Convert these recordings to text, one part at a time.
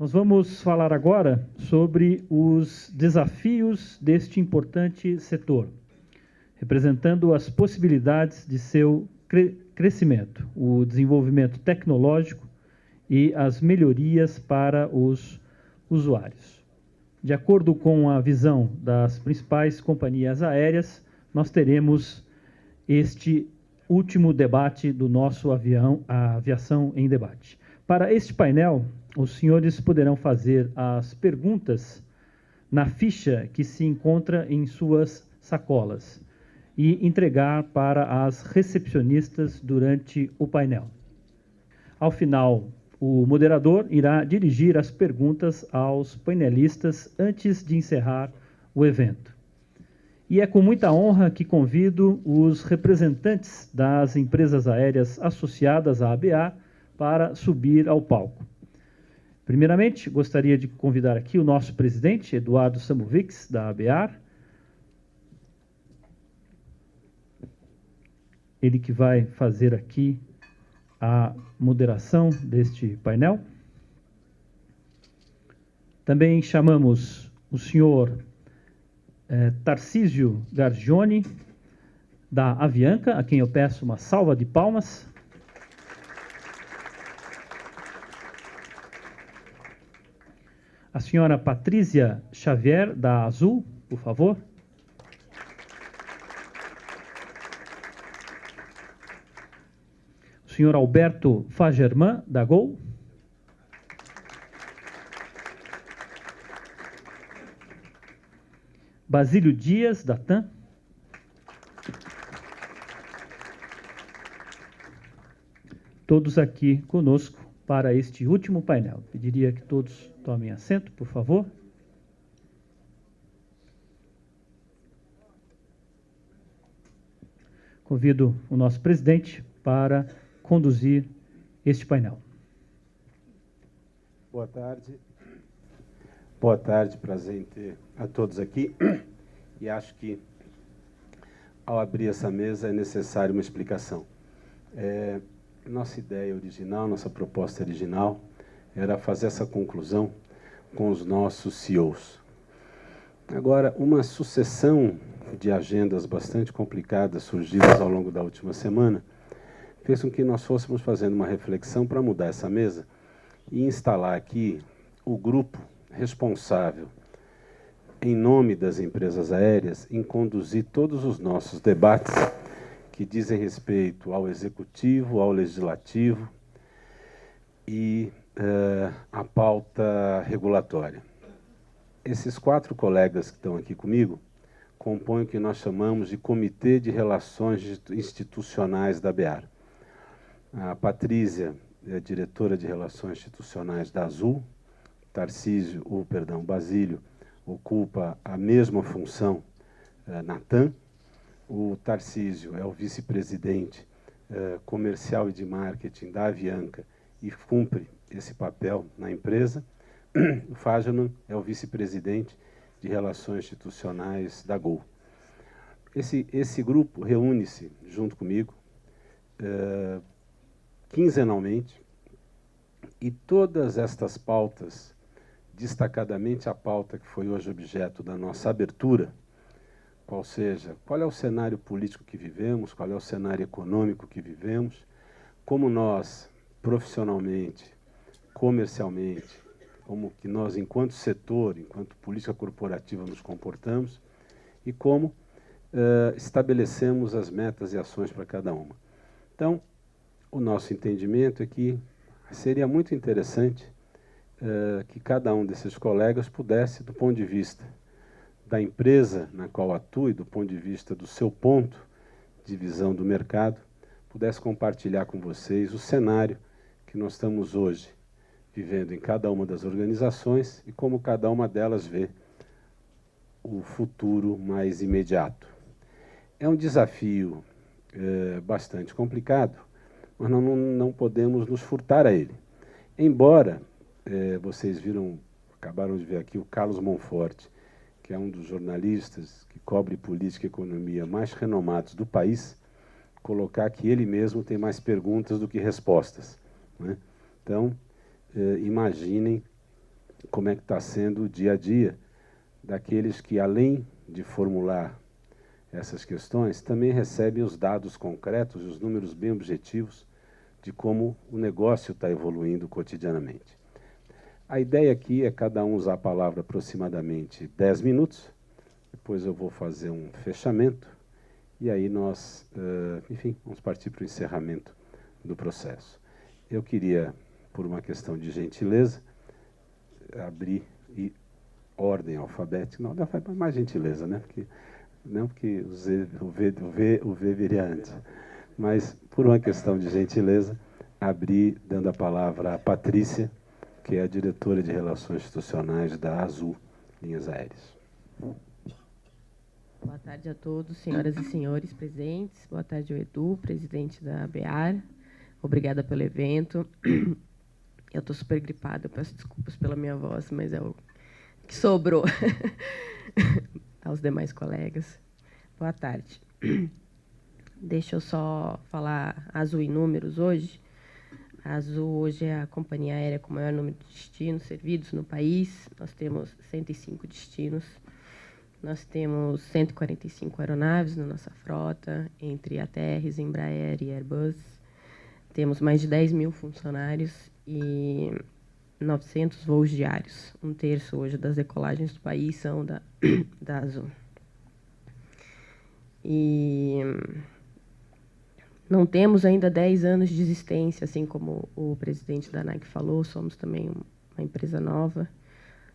Nós vamos falar agora sobre os desafios deste importante setor, representando as possibilidades de seu crescimento, o desenvolvimento tecnológico e as melhorias para os usuários. De acordo com a visão das principais companhias aéreas, nós teremos este último debate do nosso Aviação em Debate. Para este painel, os senhores poderão fazer as perguntas na ficha que se encontra em suas sacolas e entregar para as recepcionistas durante o painel. Ao final, o moderador irá dirigir as perguntas aos painelistas antes de encerrar o evento. E é com muita honra que convido os representantes das empresas aéreas associadas à ABA para subir ao palco. Primeiramente, gostaria de convidar aqui o nosso presidente, Eduardo Samovics, da ABAR. Ele que vai fazer aqui a moderação deste painel. Também chamamos o senhor Tarcísio Gargione, da Avianca, a quem eu peço uma salva de palmas. A senhora Patrícia Xavier, da Azul, por favor. O senhor Alberto Fagerman, da Gol. Basílio Dias, da TAM. Todos aqui conosco para este último painel. Pediria que todos tomem assento, por favor. Convido o nosso presidente para conduzir este painel. Boa tarde. Boa tarde, prazer em ter a todos aqui. E acho que, ao abrir essa mesa, é necessário uma explicação. Nossa ideia original, nossa proposta original, era fazer essa conclusão com os nossos CEOs. Agora, uma sucessão de agendas bastante complicadas surgidas ao longo da última semana fez com que nós fôssemos fazendo uma reflexão para mudar essa mesa e instalar aqui o grupo responsável, em nome das empresas aéreas, em conduzir todos os nossos debates que dizem respeito ao executivo, ao legislativo e à pauta regulatória. Esses 4 colegas que estão aqui comigo compõem o que nós chamamos de Comitê de Relações Institucionais da ABAR. A Patrícia é diretora de Relações Institucionais da Azul, Basílio ocupa a mesma função na TAM. O Tarcísio é o vice-presidente comercial e de marketing da Avianca e cumpre esse papel na empresa. O Fagerman é o vice-presidente de Relações Institucionais da Gol. Esse grupo reúne-se junto comigo quinzenalmente e todas estas pautas, destacadamente a pauta que foi hoje objeto da nossa abertura, qual é o cenário político que vivemos, qual é o cenário econômico que vivemos, como nós, profissionalmente, comercialmente, como que nós, enquanto setor, enquanto política corporativa, nos comportamos e como estabelecemos as metas e ações para cada uma. Então, o nosso entendimento é que seria muito interessante que cada um desses colegas pudesse, do ponto de vista da empresa na qual atue, do ponto de vista do seu ponto de visão do mercado, pudesse compartilhar com vocês o cenário que nós estamos hoje vivendo em cada uma das organizações e como cada uma delas vê o futuro mais imediato. É um desafio bastante complicado, mas não podemos nos furtar a ele. Embora vocês acabaram de ver aqui o Carlos Monforte, que é um dos jornalistas que cobre política e economia mais renomados do país, colocar que ele mesmo tem mais perguntas do que respostas, né? Então, imaginem como é que está sendo o dia a dia daqueles que, além de formular essas questões, também recebem os dados concretos, os números bem objetivos de como o negócio está evoluindo cotidianamente. A ideia aqui é cada um usar a palavra aproximadamente 10 minutos, depois eu vou fazer um fechamento, e aí nós, enfim, vamos partir para o encerramento do processo. Eu queria, por uma questão de gentileza, abrir ordem alfabética, não mais gentileza, né? Não porque o V viria antes, mas por uma questão de gentileza, abrir dando a palavra à Patrícia, que é a diretora de Relações Institucionais da Azul Linhas Aéreas. Boa tarde a todos, senhoras e senhores presentes. Boa tarde ao Edu, presidente da ABEAR. Obrigada pelo evento. Eu estou super gripada, peço desculpas pela minha voz, mas é o que sobrou aos demais colegas. Boa tarde. Deixa eu só falar Azul em números hoje. A Azul hoje é a companhia aérea com o maior número de destinos servidos no país. Nós temos 105 destinos. Nós temos 145 aeronaves na nossa frota, entre ATRs, Embraer e Airbus. Temos mais de 10 mil funcionários e 900 voos diários. 1/3 hoje das decolagens do país são da Azul. E não temos ainda 10 anos de existência, assim como o presidente da ANAC falou, somos também uma empresa nova,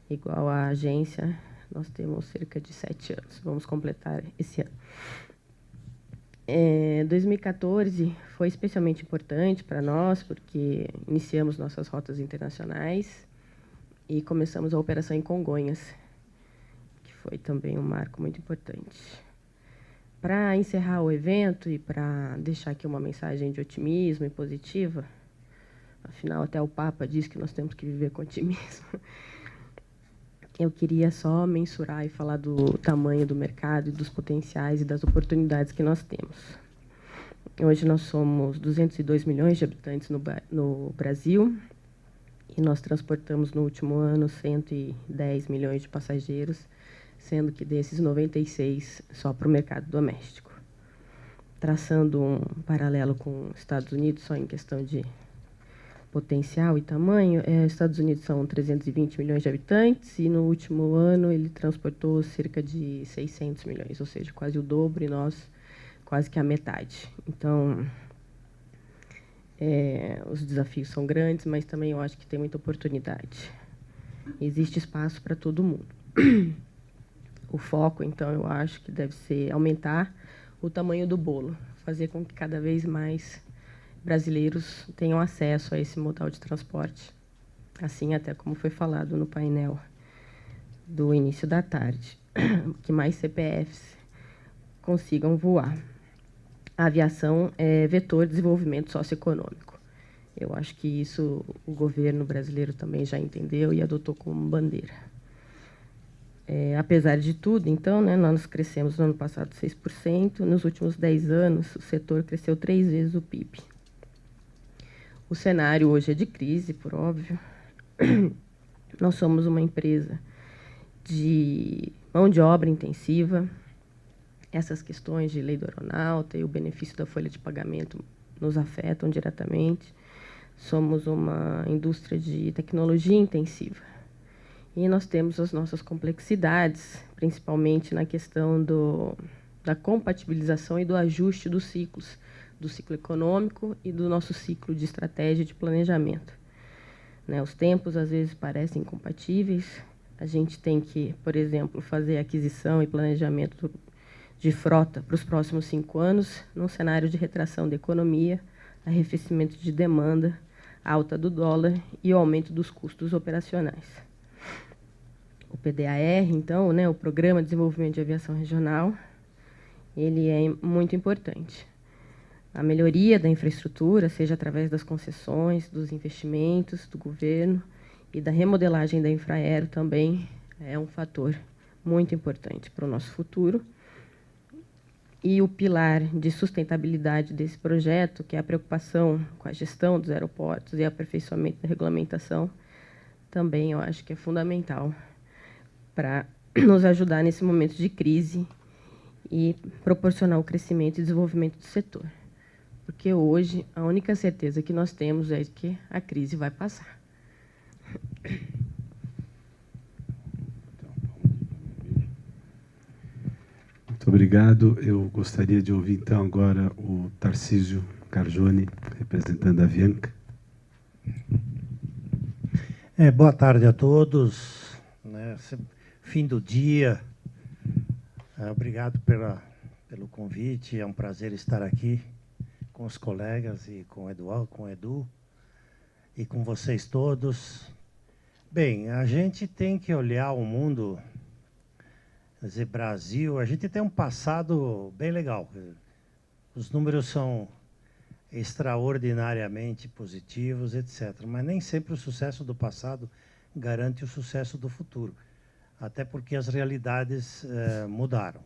igual à agência. Nós temos cerca de 7 anos, vamos completar esse ano. 2014 foi especialmente importante para nós, porque iniciamos nossas rotas internacionais e começamos a operação em Congonhas, que foi também um marco muito importante. Para encerrar o evento e para deixar aqui uma mensagem de otimismo e positiva, afinal, até o Papa diz que nós temos que viver com otimismo, eu queria só mensurar e falar do tamanho do mercado e dos potenciais e das oportunidades que nós temos. Hoje nós somos 202 milhões de habitantes no Brasil e nós transportamos no último ano 110 milhões de passageiros, sendo que desses 96 só para o mercado doméstico. Traçando um paralelo com os Estados Unidos, só em questão de potencial e tamanho, Estados Unidos são 320 milhões de habitantes e no último ano ele transportou cerca de 600 milhões, ou seja, quase o dobro e nós quase que a metade. Então, os desafios são grandes, mas também eu acho que tem muita oportunidade. Existe espaço para todo mundo. O foco, então, eu acho que deve ser aumentar o tamanho do bolo, fazer com que cada vez mais brasileiros tenham acesso a esse modal de transporte, assim até como foi falado no painel do início da tarde, que mais CPFs consigam voar. A aviação é vetor de desenvolvimento socioeconômico. Eu acho que isso o governo brasileiro também já entendeu e adotou como bandeira. Apesar de tudo, então, né, nós crescemos no ano passado 6%, nos últimos 10 anos o setor cresceu 3 vezes o PIB. O cenário hoje é de crise, por óbvio. Nós somos uma empresa de mão de obra intensiva. Essas questões de lei do aeronauta e o benefício da folha de pagamento nos afetam diretamente. Somos uma indústria de tecnologia intensiva. E nós temos as nossas complexidades, principalmente na questão da compatibilização e do ajuste dos ciclos, do ciclo econômico e do nosso ciclo de estratégia de planejamento. Os tempos, às vezes, parecem incompatíveis. A gente tem que, por exemplo, fazer aquisição e planejamento de frota para os próximos 5 anos, num cenário de retração da economia, arrefecimento de demanda, alta do dólar e o aumento dos custos operacionais. O PDAR, então, o Programa de Desenvolvimento de Aviação Regional, ele é muito importante. A melhoria da infraestrutura, seja através das concessões, dos investimentos do governo e da remodelagem da infraero também é um fator muito importante para o nosso futuro. E o pilar de sustentabilidade desse projeto, que é a preocupação com a gestão dos aeroportos e aperfeiçoamento da regulamentação, também eu acho que é fundamental para nos ajudar nesse momento de crise e proporcionar o crescimento e desenvolvimento do setor. Porque hoje a única certeza que nós temos é que a crise vai passar. Muito obrigado. Eu gostaria de ouvir, então, agora o Tarcísio Cargione, representando a Avianca. Boa tarde a todos. Fim do dia. Obrigado pelo convite. É um prazer estar aqui com os colegas e com o Edu e com vocês todos. Bem, a gente tem que olhar o mundo, quer dizer, Brasil, a gente tem um passado bem legal. Os números são extraordinariamente positivos, etc. Mas nem sempre o sucesso do passado garante o sucesso do futuro, até porque as realidades mudaram.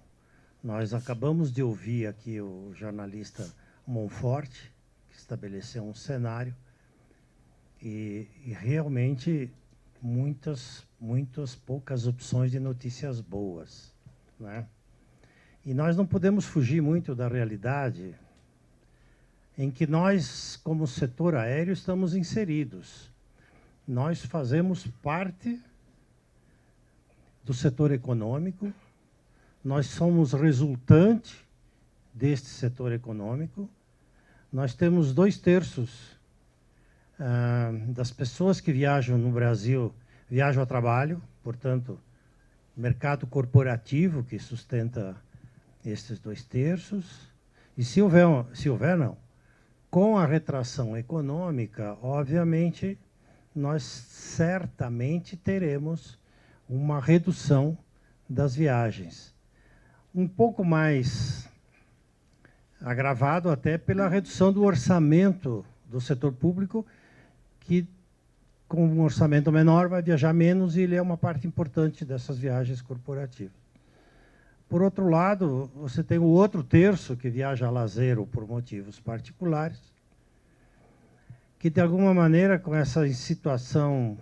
Nós acabamos de ouvir aqui o jornalista Monfort, que estabeleceu um cenário, e realmente muitas poucas opções de notícias boas, né? E nós não podemos fugir muito da realidade em que nós, como setor aéreo, estamos inseridos. Nós fazemos parte do setor econômico, nós somos resultante deste setor econômico, nós temos 2/3 das pessoas que viajam no Brasil, viajam a trabalho, portanto, mercado corporativo que sustenta esses 2/3, e se houver não, com a retração econômica, obviamente, nós certamente teremos uma redução das viagens. Um pouco mais agravado até pela redução do orçamento do setor público, que com um orçamento menor vai viajar menos e ele é uma parte importante dessas viagens corporativas. Por outro lado, você tem o outro terço que viaja a lazer ou por motivos particulares, que de alguma maneira com essa situação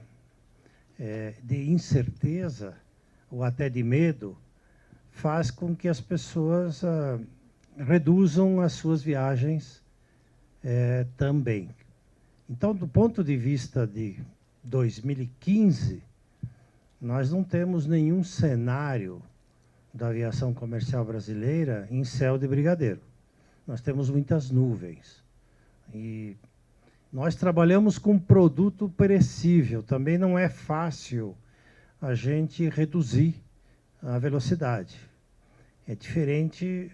de incerteza ou até de medo, faz com que as pessoas reduzam as suas viagens também. Então, do ponto de vista de 2015, nós não temos nenhum cenário da aviação comercial brasileira em céu de brigadeiro. Nós temos muitas nuvens. E nós trabalhamos com produto perecível. Também não é fácil a gente reduzir a velocidade. É diferente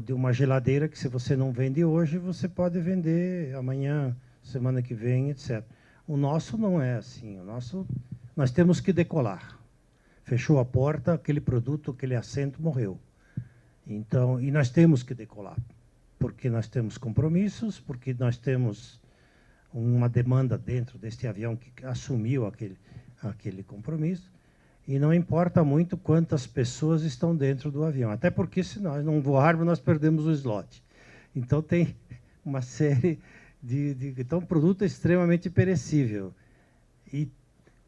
de uma geladeira que, se você não vende hoje, você pode vender amanhã, semana que vem, etc. O nosso não é assim. O nosso, nós temos que decolar. Fechou a porta, aquele produto, aquele assento morreu. Então, e nós temos que decolar, porque nós temos compromissos, porque nós temos uma demanda dentro deste avião que assumiu aquele compromisso, e não importa muito quantas pessoas estão dentro do avião, até porque se nós não voarmos, nós perdemos o slot. Então, tem uma série então, o produto é extremamente perecível. E,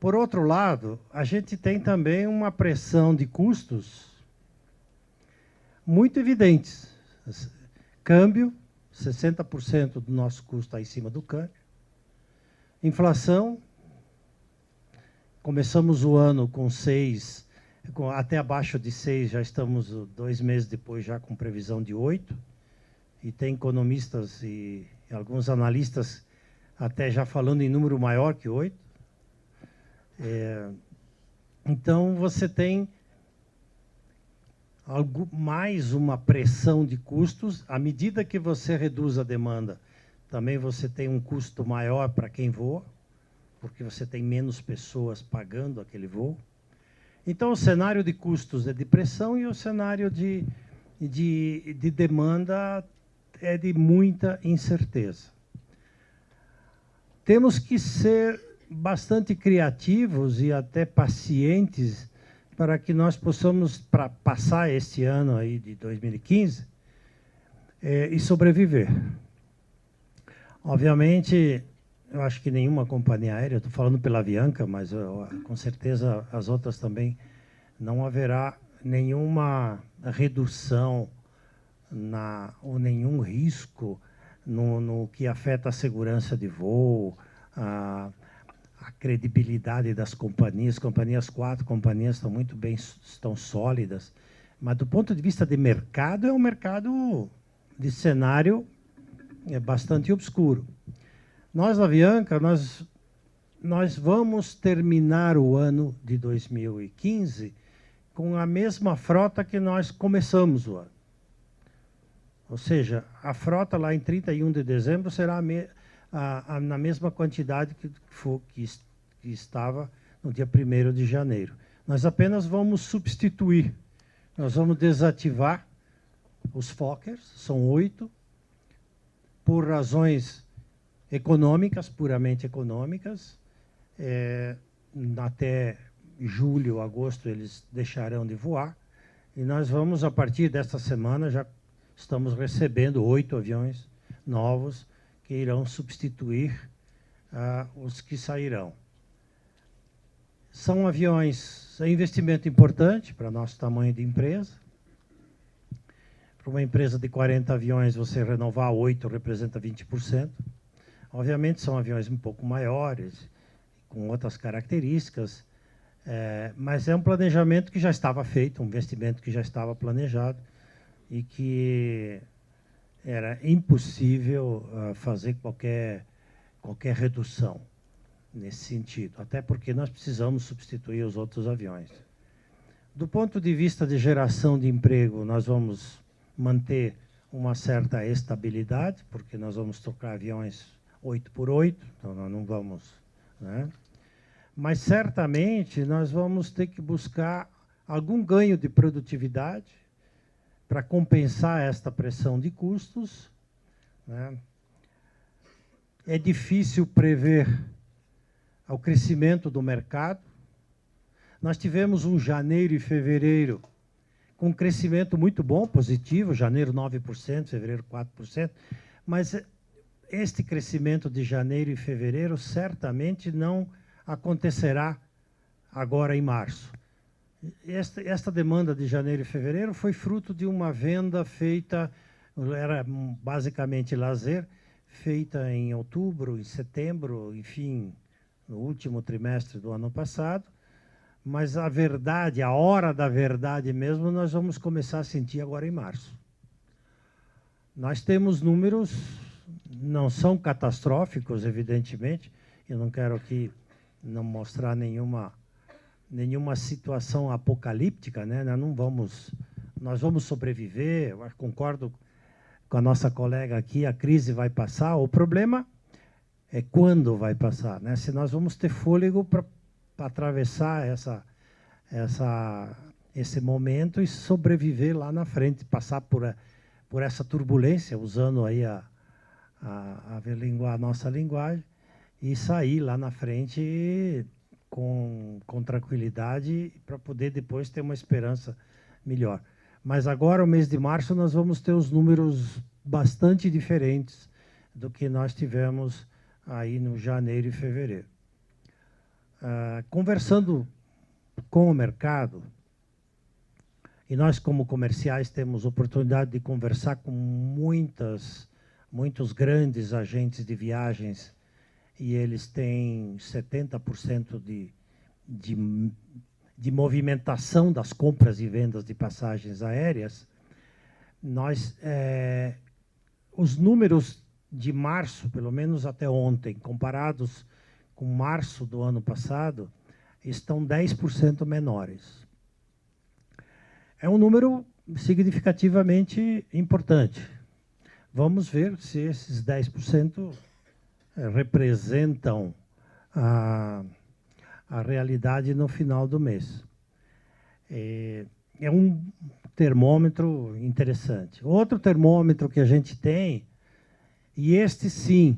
por outro lado, a gente tem também uma pressão de custos muito evidentes. Câmbio, 60% do nosso custo está em cima do câmbio. Inflação, começamos o ano com 6, até abaixo de 6, já estamos 2 meses depois já com previsão de 8. E tem economistas e alguns analistas até já falando em número maior que 8. Então, você tem mais uma pressão de custos. À medida que você reduz a demanda, também você tem um custo maior para quem voa, porque você tem menos pessoas pagando aquele voo. Então, o cenário de custos é de pressão e o cenário de demanda é de muita incerteza. Temos que ser bastante criativos e até pacientes para que nós possamos passar este ano aí de 2015 e sobreviver. Obviamente, eu acho que nenhuma companhia aérea, estou falando pela Avianca, mas com certeza as outras também, não haverá nenhuma redução ou nenhum risco no que afeta a segurança de voo, a credibilidade das companhias. Quatro companhias estão muito bem, estão sólidas, mas do ponto de vista de mercado, é um mercado de cenário bastante obscuro. Nós, da Avianca, nós vamos terminar o ano de 2015 com a mesma frota que nós começamos o ano. Ou seja, a frota lá em 31 de dezembro será na mesma quantidade que estava no dia 1º de janeiro. Nós apenas vamos substituir, nós vamos desativar os Fokkers, são 8, por razões econômicas, puramente econômicas. Até julho, agosto, eles deixarão de voar. E nós vamos, a partir desta semana, já estamos recebendo 8 aviões novos que irão substituir os que sairão. São aviões, é investimento importante para nosso tamanho de empresa. Para uma empresa de 40 aviões, você renovar 8 representa 20%. Obviamente, são aviões um pouco maiores, com outras características, mas é um planejamento que já estava feito, um investimento que já estava planejado e que era impossível fazer qualquer redução nesse sentido, até porque nós precisamos substituir os outros aviões. Do ponto de vista de geração de emprego, nós vamos manter uma certa estabilidade, porque nós vamos trocar aviões 8x8, então nós não vamos, né? Mas certamente nós vamos ter que buscar algum ganho de produtividade para compensar esta pressão de custos, né? É difícil prever o crescimento do mercado. Nós tivemos um janeiro e fevereiro com um crescimento muito bom, positivo, janeiro 9%, fevereiro 4%, mas este crescimento de janeiro e fevereiro certamente não acontecerá agora em março. Esta demanda de janeiro e fevereiro foi fruto de uma venda feita, era basicamente lazer, feita em outubro, em setembro, enfim, no último trimestre do ano passado, mas a verdade, a hora da verdade mesmo, nós vamos começar a sentir agora em março. Nós temos números, não são catastróficos, evidentemente, eu não quero aqui não mostrar nenhuma situação apocalíptica, né? Nós vamos sobreviver, eu concordo com a nossa colega aqui, a crise vai passar, o problema é quando vai passar, né? Se nós vamos ter fôlego para atravessar esse momento e sobreviver lá na frente, passar por essa turbulência, usando aí a nossa linguagem, e sair lá na frente com tranquilidade para poder depois ter uma esperança melhor. Mas agora, o mês de março, nós vamos ter os números bastante diferentes do que nós tivemos aí no janeiro e fevereiro. Conversando com o mercado, e nós como comerciais temos oportunidade de conversar com muitos grandes agentes de viagens, e eles têm 70% de movimentação das compras e vendas de passagens aéreas. Os números de março, pelo menos até ontem, comparados com março do ano passado, estão 10% menores. É um número significativamente importante. Vamos ver se esses 10% representam a realidade no final do mês. É um termômetro interessante. Outro termômetro que a gente tem, e este sim,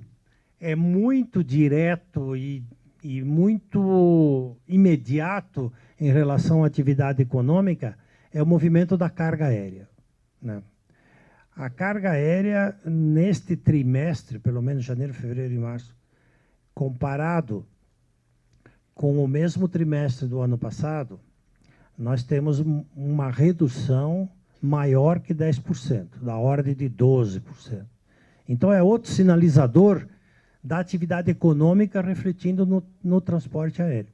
é muito direto e muito imediato em relação à atividade econômica, é o movimento da carga aérea, né? A carga aérea, neste trimestre, pelo menos janeiro, fevereiro e março, comparado com o mesmo trimestre do ano passado, nós temos uma redução maior que 10%, da ordem de 12%. Então, é outro sinalizador da atividade econômica refletindo no transporte aéreo.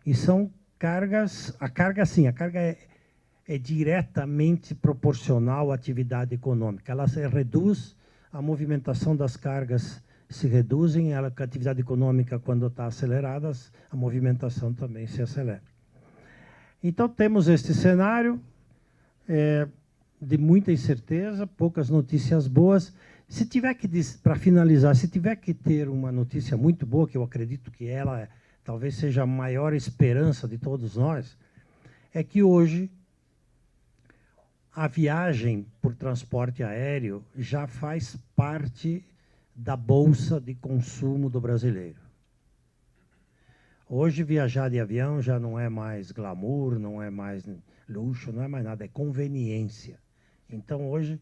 E são cargas, a carga é diretamente proporcional à atividade econômica. Ela se reduz, a movimentação das cargas se reduzem, a atividade econômica, quando está acelerada, a movimentação também se acelera. Então, temos este cenário de muita incerteza, poucas notícias boas. Se tiver que, para finalizar, se tiver que ter uma notícia muito boa, que eu acredito que ela talvez seja a maior esperança de todos nós, é que hoje a viagem por transporte aéreo já faz parte da bolsa de consumo do brasileiro. Hoje, viajar de avião já não é mais glamour, não é mais luxo, não é mais nada, é conveniência. Então, hoje,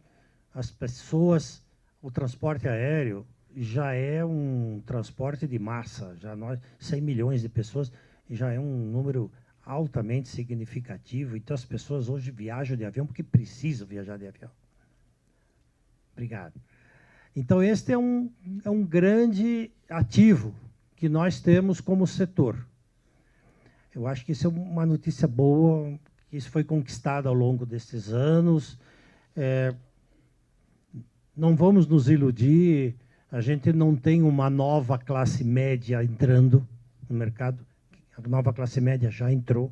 as pessoas, o transporte aéreo já é um transporte de massa, já 100 milhões de pessoas, já é um número altamente significativo. Então, as pessoas hoje viajam de avião porque precisam viajar de avião. Obrigado. Então, este é um grande ativo que nós temos como setor. Eu acho que isso é uma notícia boa, que isso foi conquistado ao longo desses anos. Não vamos nos iludir, a gente não tem uma nova classe média entrando no mercado, a nova classe média já entrou,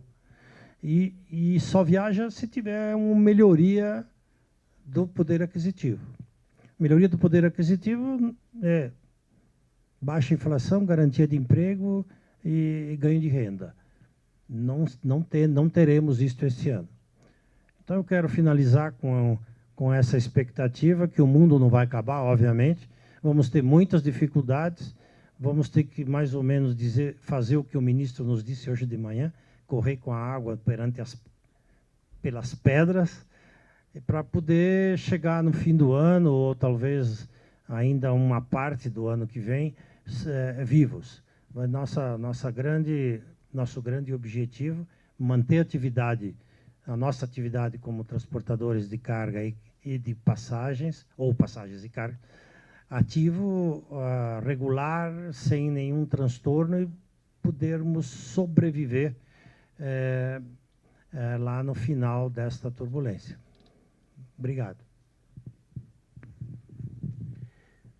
e só viaja se tiver uma melhoria do poder aquisitivo. Melhoria do poder aquisitivo é baixa inflação, garantia de emprego e ganho de renda. Não teremos isso esse ano. Então, eu quero finalizar com essa expectativa que o mundo não vai acabar, obviamente. Vamos ter muitas dificuldades, vamos ter que, mais ou menos, fazer o que o ministro nos disse hoje de manhã, correr com a água pelas pedras, para poder chegar no fim do ano, ou talvez ainda uma parte do ano que vem, vivos. Mas nosso grande objetivo, manter a nossa atividade como transportadores de carga e de passagens, ou passagens de carga, ativo, regular, sem nenhum transtorno, e podermos sobreviver lá no final desta turbulência. Obrigado.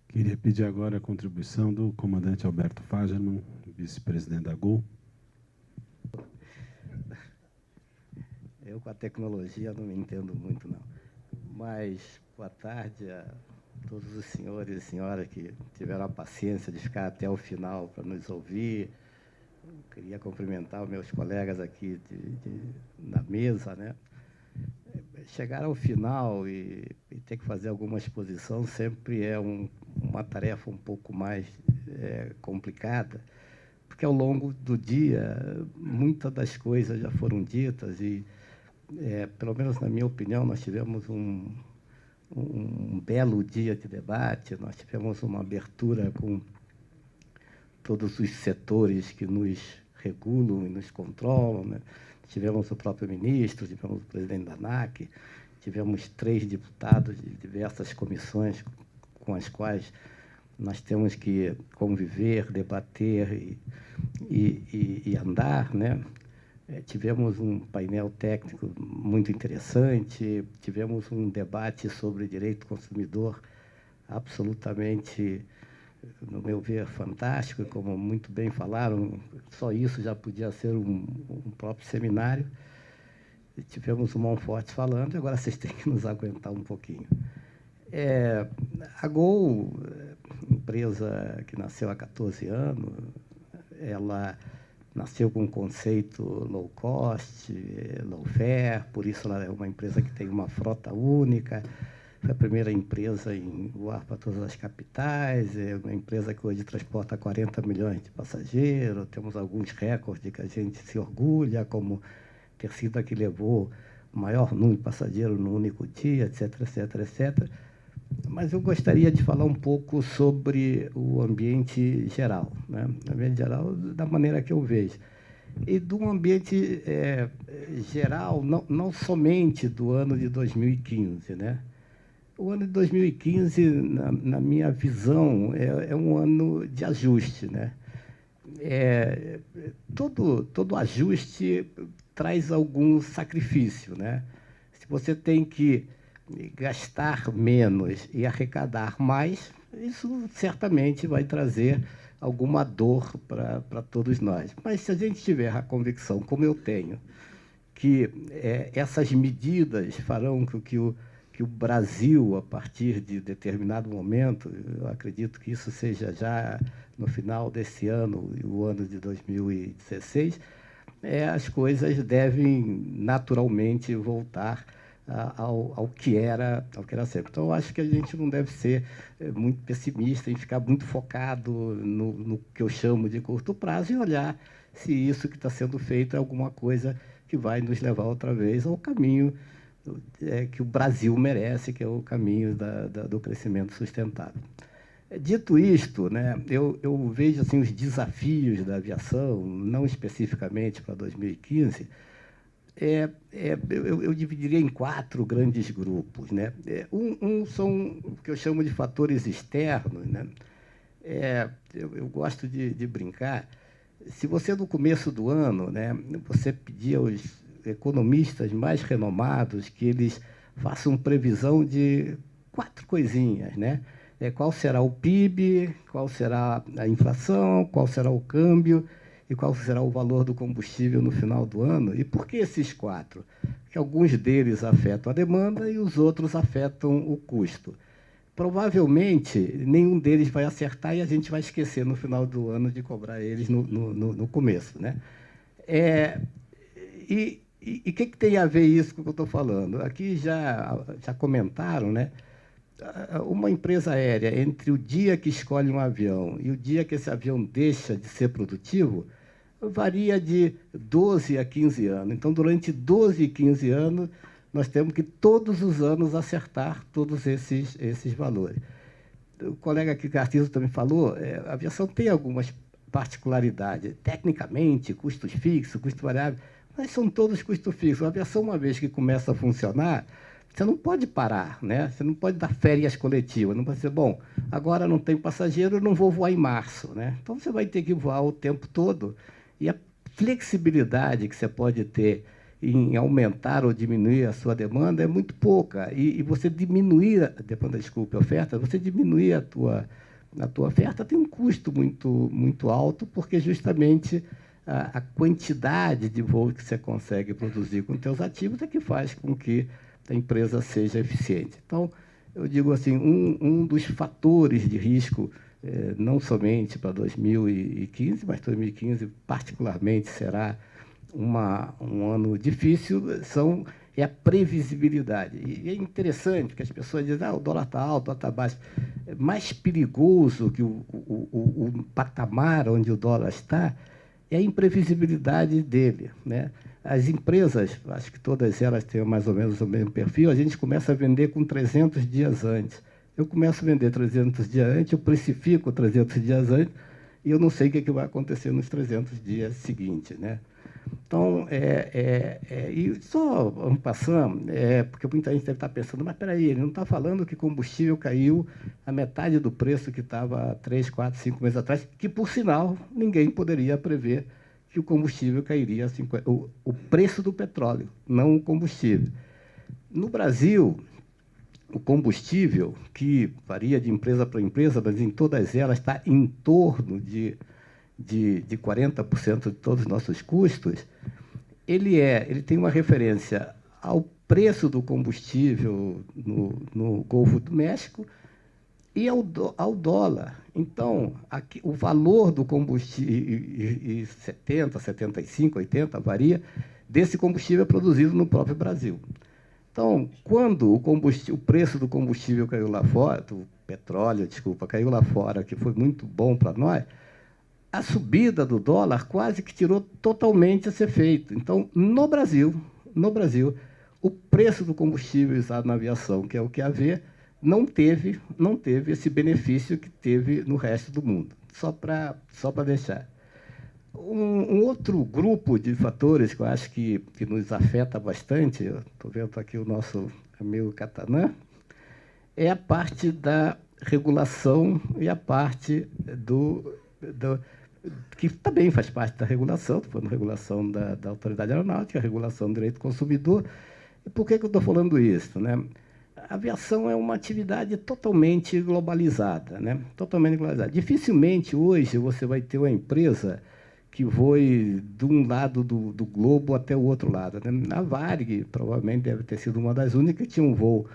Queria pedir agora a contribuição do comandante Alberto Fagerman, vice-presidente da Gol. Eu com a tecnologia não me entendo muito, não. Mas boa tarde a todos os senhores e senhoras que tiveram a paciência de ficar até o final para nos ouvir. Eu queria cumprimentar os meus colegas aqui na mesa, né? Chegar ao final e ter que fazer alguma exposição sempre é uma tarefa um pouco mais complicada, porque ao longo do dia muitas das coisas já foram ditas e, pelo menos na minha opinião, nós tivemos um belo dia de debate, nós tivemos uma abertura com todos os setores que nos regulam e nos controlam, né? Tivemos o próprio ministro, tivemos o presidente da ANAC, tivemos 3 deputados de diversas comissões com as quais nós temos que conviver, debater e andar, né? Tivemos um painel técnico muito interessante, tivemos um debate sobre direito do consumidor absolutamente, no meu ver, fantástico, e como muito bem falaram, só isso já podia ser um próprio seminário. E tivemos o Monforte falando, agora vocês têm que nos aguentar um pouquinho. A Gol, empresa que nasceu há 14 anos, ela nasceu com um conceito low cost, low fare, por isso ela é uma empresa que tem uma frota única. Foi a primeira empresa em voar para todas as capitais, é uma empresa que hoje transporta 40 milhões de passageiros, temos alguns recordes que a gente se orgulha, como ter sido a que levou o maior número de passageiros no único dia, etc, etc, etc. Mas eu gostaria de falar um pouco sobre o ambiente geral, né? O ambiente geral da maneira que eu vejo. E do ambiente geral, não somente do ano de 2015, né? O ano de 2015, na minha visão, é um ano de ajuste, né? Todo ajuste traz algum sacrifício, né? Se você tem que gastar menos e arrecadar mais, isso certamente vai trazer alguma dor para todos nós. Mas se a gente tiver a convicção, como eu tenho, que essas medidas farão com que o Brasil, a partir de determinado momento, eu acredito que isso seja já no final desse ano, o ano de 2016, as coisas devem naturalmente voltar ao que era sempre. Então, eu acho que a gente não deve ser muito pessimista em ficar muito focado no que eu chamo de curto prazo e olhar se isso que está sendo feito é alguma coisa que vai nos levar outra vez ao caminho que o Brasil merece, que é o caminho do crescimento sustentável. Dito isto, né, eu vejo assim, os desafios da aviação, não especificamente para 2015, eu dividiria em 4 grandes grupos, né? Um são o que eu chamo de fatores externos, né? Eu gosto de brincar. Se você, no começo do ano, né, você pedia aos economistas mais renomados que eles façam previsão de 4 coisinhas, né? Qual será o PIB, qual será a inflação, qual será o câmbio e qual será o valor do combustível no final do ano. E por que esses 4? Porque alguns deles afetam a demanda e os outros afetam o custo. Provavelmente, nenhum deles vai acertar e a gente vai esquecer no final do ano de cobrar eles no começo, né? E o que tem a ver isso com o que eu estou falando? Aqui já comentaram, né? Uma empresa aérea, entre o dia que escolhe um avião e o dia que esse avião deixa de ser produtivo, varia de 12 a 15 anos. Então, durante 12 e 15 anos, nós temos que, todos os anos, acertar todos esses valores. O colega aqui, Cartizo, também falou, a aviação tem algumas particularidades. Tecnicamente, custos fixos, custos variáveis, mas são todos custos fixos. A aviação, uma vez que começa a funcionar, você não pode parar, né? Você não pode dar férias coletivas. Não pode dizer, bom, agora não tem passageiro, eu não vou voar em março, né? Então, você vai ter que voar o tempo todo. E a flexibilidade que você pode ter em aumentar ou diminuir a sua demanda é muito pouca. E você diminuir a oferta, você diminuir a tua oferta tem um custo muito alto, porque justamente a quantidade de voo que você consegue produzir com seus ativos é que faz com que a empresa seja eficiente. Então, eu digo assim, um dos fatores de risco, não somente para 2015, mas 2015 particularmente será um ano difícil, é a previsibilidade. E é interessante que as pessoas dizem, o dólar está alto, o dólar está baixo. É mais perigoso que o patamar onde o dólar está é a imprevisibilidade dele, né? As empresas, acho que todas elas têm mais ou menos o mesmo perfil, a gente começa a vender com 300 dias antes. Eu começo a vender 300 dias antes, eu precifico 300 dias antes, e eu não sei o que vai acontecer nos 300 dias seguintes, né? Então, e só passando, porque muita gente deve estar pensando, mas espera aí, ele não está falando que combustível caiu a metade do preço que estava há 3, 4, 5 meses atrás, que, por sinal, ninguém poderia prever que o combustível cairia a 50%, o preço do petróleo, não o combustível. No Brasil, o combustível, que varia de empresa para empresa, mas em todas elas está em torno de 40% de todos os nossos custos, ele tem uma referência ao preço do combustível no Golfo do México e ao dólar. Então, aqui, o valor do combustível, 70, 75, 80, varia, desse combustível é produzido no próprio Brasil. Então, quando o preço do combustível caiu lá fora, do petróleo, desculpa, caiu lá fora, que foi muito bom para nós, a subida do dólar quase que tirou totalmente esse efeito. Então, no Brasil, o preço do combustível usado na aviação, que é o QAV, não teve esse benefício que teve no resto do mundo. Só para deixar. Um outro grupo de fatores que eu acho que nos afeta bastante, estou vendo aqui o nosso amigo Catanã, é a parte da regulação e a parte que também faz parte da regulação, estou falando regulação da Autoridade Aeronáutica, a regulação do direito do consumidor. E por que eu estou falando isso, né? A aviação é uma atividade totalmente globalizada, né? Totalmente globalizada. Dificilmente hoje você vai ter uma empresa que voe de um lado do globo até o outro lado, né? A Varig provavelmente deve ter sido uma das únicas que tinha um voo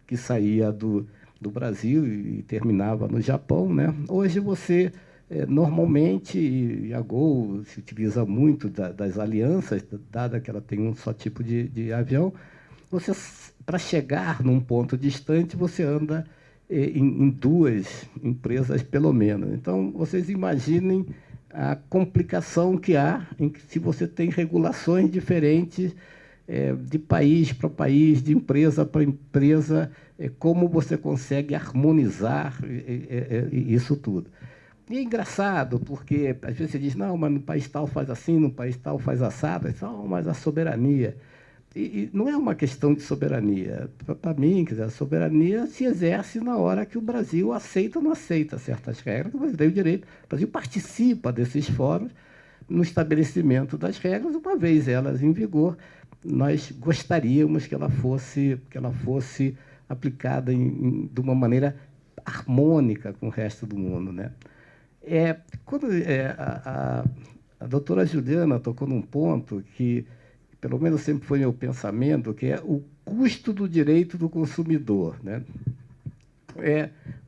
que saía do Brasil e terminava no Japão, né? Hoje você normalmente, e a Gol se utiliza muito das alianças, dada que ela tem um só tipo de avião, você, para chegar num ponto distante, você anda em duas empresas, pelo menos. Então, vocês imaginem a complicação que há se você tem regulações diferentes de país para país, de empresa para empresa, como você consegue harmonizar isso tudo. E é engraçado, porque às vezes você diz, não, mas no país tal faz assim, no país tal faz assado, mas a soberania. E não é uma questão de soberania. Para mim, quer dizer, a soberania se exerce na hora que o Brasil aceita ou não aceita certas regras, o Brasil tem o direito. O Brasil participa desses fóruns no estabelecimento das regras, uma vez elas em vigor, nós gostaríamos que ela fosse aplicada de uma maneira harmônica com o resto do mundo, né? Quando a doutora Juliana tocou num ponto que, pelo menos sempre foi meu pensamento, que é o custo do direito do consumidor, né?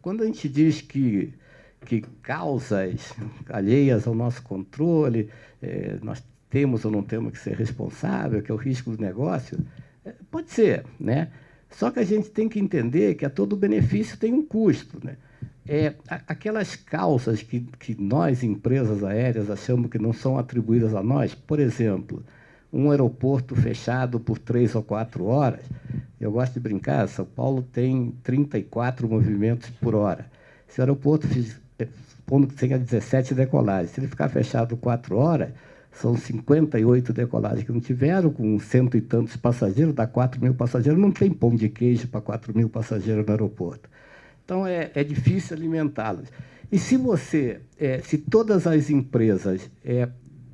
Quando a gente diz que causas alheias ao nosso controle, nós temos ou não temos que ser responsável, que é o risco do negócio, pode ser, né? Só que a gente tem que entender que a todo benefício tem um custo, né? Aquelas causas que nós, empresas aéreas, achamos que não são atribuídas a nós, por exemplo, um aeroporto fechado por 3 ou 4 horas, eu gosto de brincar, São Paulo tem 34 movimentos por hora. Se o aeroporto, supondo que tenha 17 decolagens, se ele ficar fechado 4 horas, são 58 decolagens que não tiveram, com 100 e tantos passageiros, dá 4.000 passageiros, não tem pão de queijo para 4.000 passageiros no aeroporto. Então, é difícil alimentá-los. E se todas as empresas,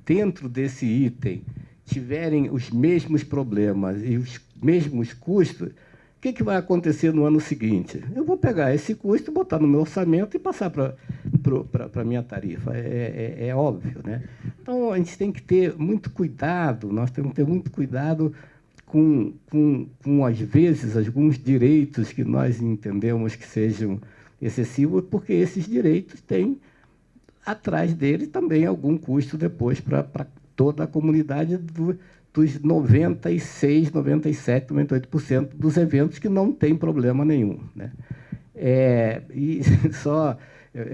dentro desse item, tiverem os mesmos problemas e os mesmos custos, o que vai acontecer no ano seguinte? Eu vou pegar esse custo, botar no meu orçamento e passar para a minha tarifa. É óbvio, né? Então, a gente tem que ter muito cuidado, nós temos que ter muito cuidado com, às vezes, alguns direitos que nós entendemos que sejam excessivos, porque esses direitos têm, atrás dele, também algum custo depois para toda a comunidade dos 96%, 97%, 98% dos eventos que não tem problema nenhum, né? É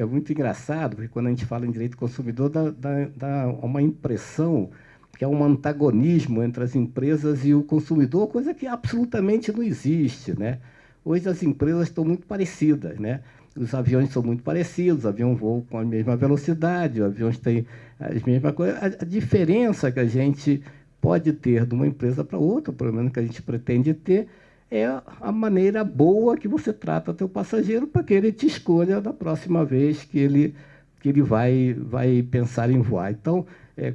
muito engraçado, porque quando a gente fala em direito do consumidor, dá uma impressão que é um antagonismo entre as empresas e o consumidor, coisa que absolutamente não existe, né? Hoje as empresas estão muito parecidas, né? Os aviões são muito parecidos, os aviões voam com a mesma velocidade, os aviões têm as mesmas coisas. A diferença que a gente pode ter de uma empresa para outra, pelo menos que a gente pretende ter, é a maneira boa que você trata teu passageiro para que ele te escolha da próxima vez que ele vai pensar em voar. Então,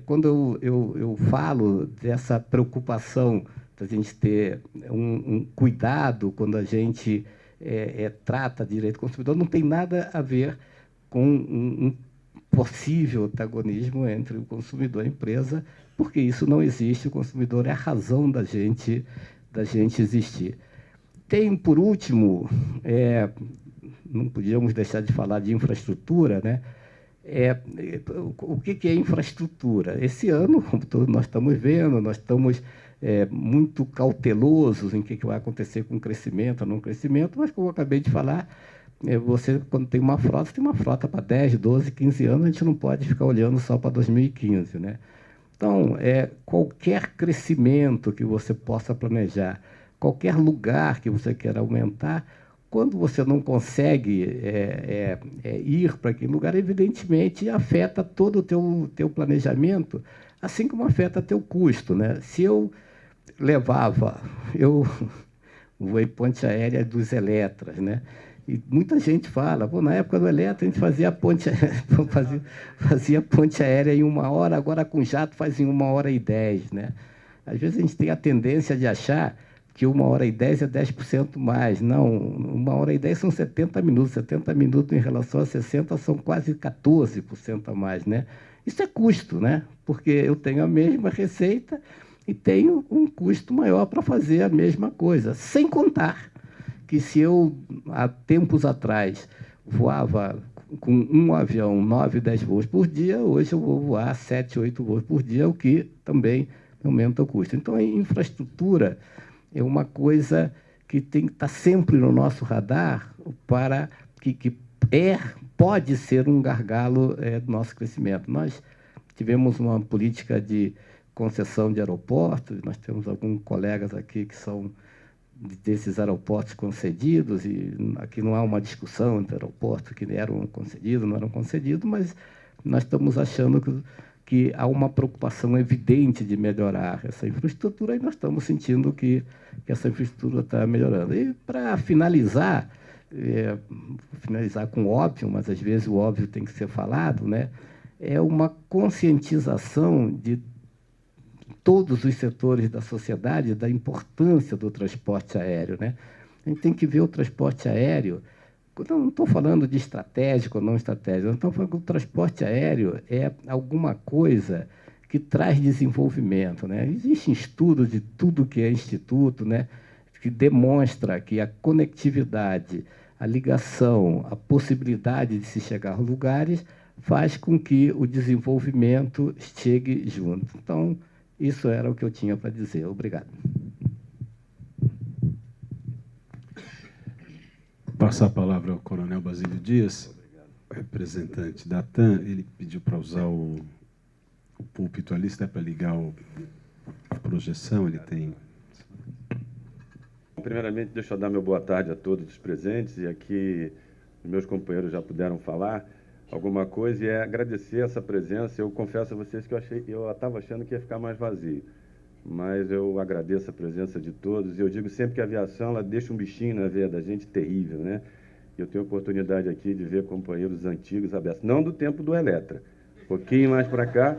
quando eu falo dessa preocupação da gente ter um cuidado quando a gente trata de direito do consumidor, não tem nada a ver com um possível antagonismo entre o consumidor e a empresa, porque isso não existe, o consumidor é a razão da gente existir. Tem, por último, não podíamos deixar de falar de infraestrutura, né? O que é infraestrutura? Esse ano, como todos nós estamos vendo, nós estamos muito cautelosos em que vai acontecer com o crescimento ou não crescimento, mas, como eu acabei de falar, você, quando tem uma frota para 10, 12, 15 anos, a gente não pode ficar olhando só para 2015, né? Então, qualquer crescimento que você possa planejar, qualquer lugar que você queira aumentar, quando você não consegue ir para aquele lugar, evidentemente afeta todo o teu planejamento, assim como afeta teu custo, né? Se eu voei ponte aérea dos Eletras, né? E muita gente fala, pô, na época do Eletra a gente fazia ponte aérea em 1 hora, agora com jato faz em 1h10, né? Às vezes a gente tem a tendência de achar que 1h10 é 10% mais. Não, 1h10 são 70 minutos. 70 minutos em relação a 60 são quase 14% a mais, né? Isso é custo, né? Porque eu tenho a mesma receita e tenho um custo maior para fazer a mesma coisa. Sem contar que se eu, há tempos atrás, voava com um avião 9, 10 voos por dia, hoje eu vou voar 7, 8 voos por dia, o que também aumenta o custo. Então, a infraestrutura é uma coisa que tem que estar sempre no nosso radar para pode ser um gargalo do nosso crescimento. Nós tivemos uma política de concessão de aeroportos, nós temos alguns colegas aqui que são desses aeroportos concedidos, e aqui não há uma discussão entre aeroportos que eram concedidos, não eram concedidos, mas nós estamos achando que há uma preocupação evidente de melhorar essa infraestrutura e nós estamos sentindo que essa infraestrutura está melhorando. E, para finalizar, finalizar com óbvio, mas às vezes o óbvio tem que ser falado, né? É uma conscientização de todos os setores da sociedade da importância do transporte aéreo, né? A gente tem que ver o transporte aéreo. Não estou falando de estratégico ou não estratégico, não estou falando que o transporte aéreo é alguma coisa que traz desenvolvimento, né? Existem estudos de tudo que é instituto, né, que demonstra que a conectividade, a ligação, a possibilidade de se chegar a lugares faz com que o desenvolvimento chegue junto. Então, isso era o que eu tinha para dizer. Obrigado. Passar a palavra ao Coronel Basílio Dias, representante da TAM. Ele pediu para usar o púlpito ali, se dá para ligar a projeção, ele tem... Primeiramente, deixa eu dar meu boa tarde a todos os presentes, e aqui meus companheiros já puderam falar alguma coisa, e agradecer essa presença. Eu confesso a vocês que eu estava achando que ia ficar mais vazio, mas eu agradeço a presença de todos, e eu digo sempre que a aviação ela deixa um bichinho na veia da gente terrível, né? Eu tenho a oportunidade aqui de ver companheiros antigos abertos, não do tempo do Eletra, um pouquinho mais para cá,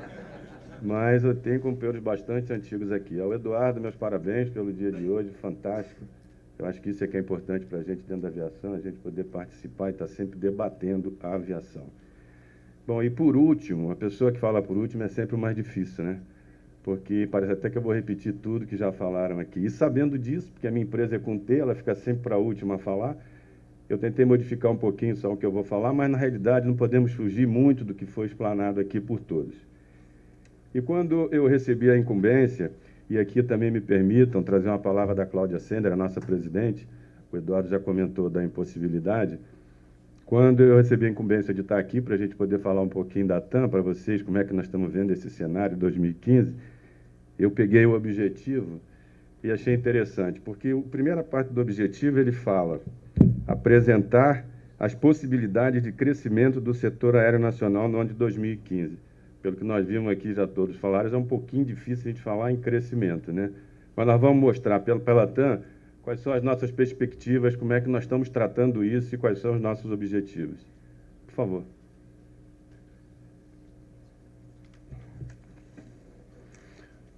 mas eu tenho companheiros bastante antigos aqui. Ao Eduardo, meus parabéns pelo dia de hoje, fantástico. Eu acho que isso é que é importante para a gente dentro da aviação, a gente poder participar e estar sempre debatendo a aviação. Bom, e por último, a pessoa que fala por último é sempre o mais difícil, né? Porque parece até que eu vou repetir tudo que já falaram aqui. E sabendo disso, porque a minha empresa é com T, ela fica sempre para a última a falar, eu tentei modificar um pouquinho só o que eu vou falar, mas na realidade não podemos fugir muito do que foi explanado aqui por todos. E quando eu recebi a incumbência, e aqui também me permitam trazer uma palavra da Cláudia Sender, a nossa presidente, o Eduardo já comentou da impossibilidade. Quando eu recebi a incumbência de estar aqui para a gente poder falar um pouquinho da TAM para vocês, como é que nós estamos vendo esse cenário 2015, eu peguei o objetivo e achei interessante, porque a primeira parte do objetivo ele fala apresentar as possibilidades de crescimento do setor aéreo nacional no ano de 2015. Pelo que nós vimos aqui, já todos falaram, é um pouquinho difícil a gente falar em crescimento, né? Mas nós vamos mostrar pela TAM quais são as nossas perspectivas, como é que nós estamos tratando isso e quais são os nossos objetivos. Por favor.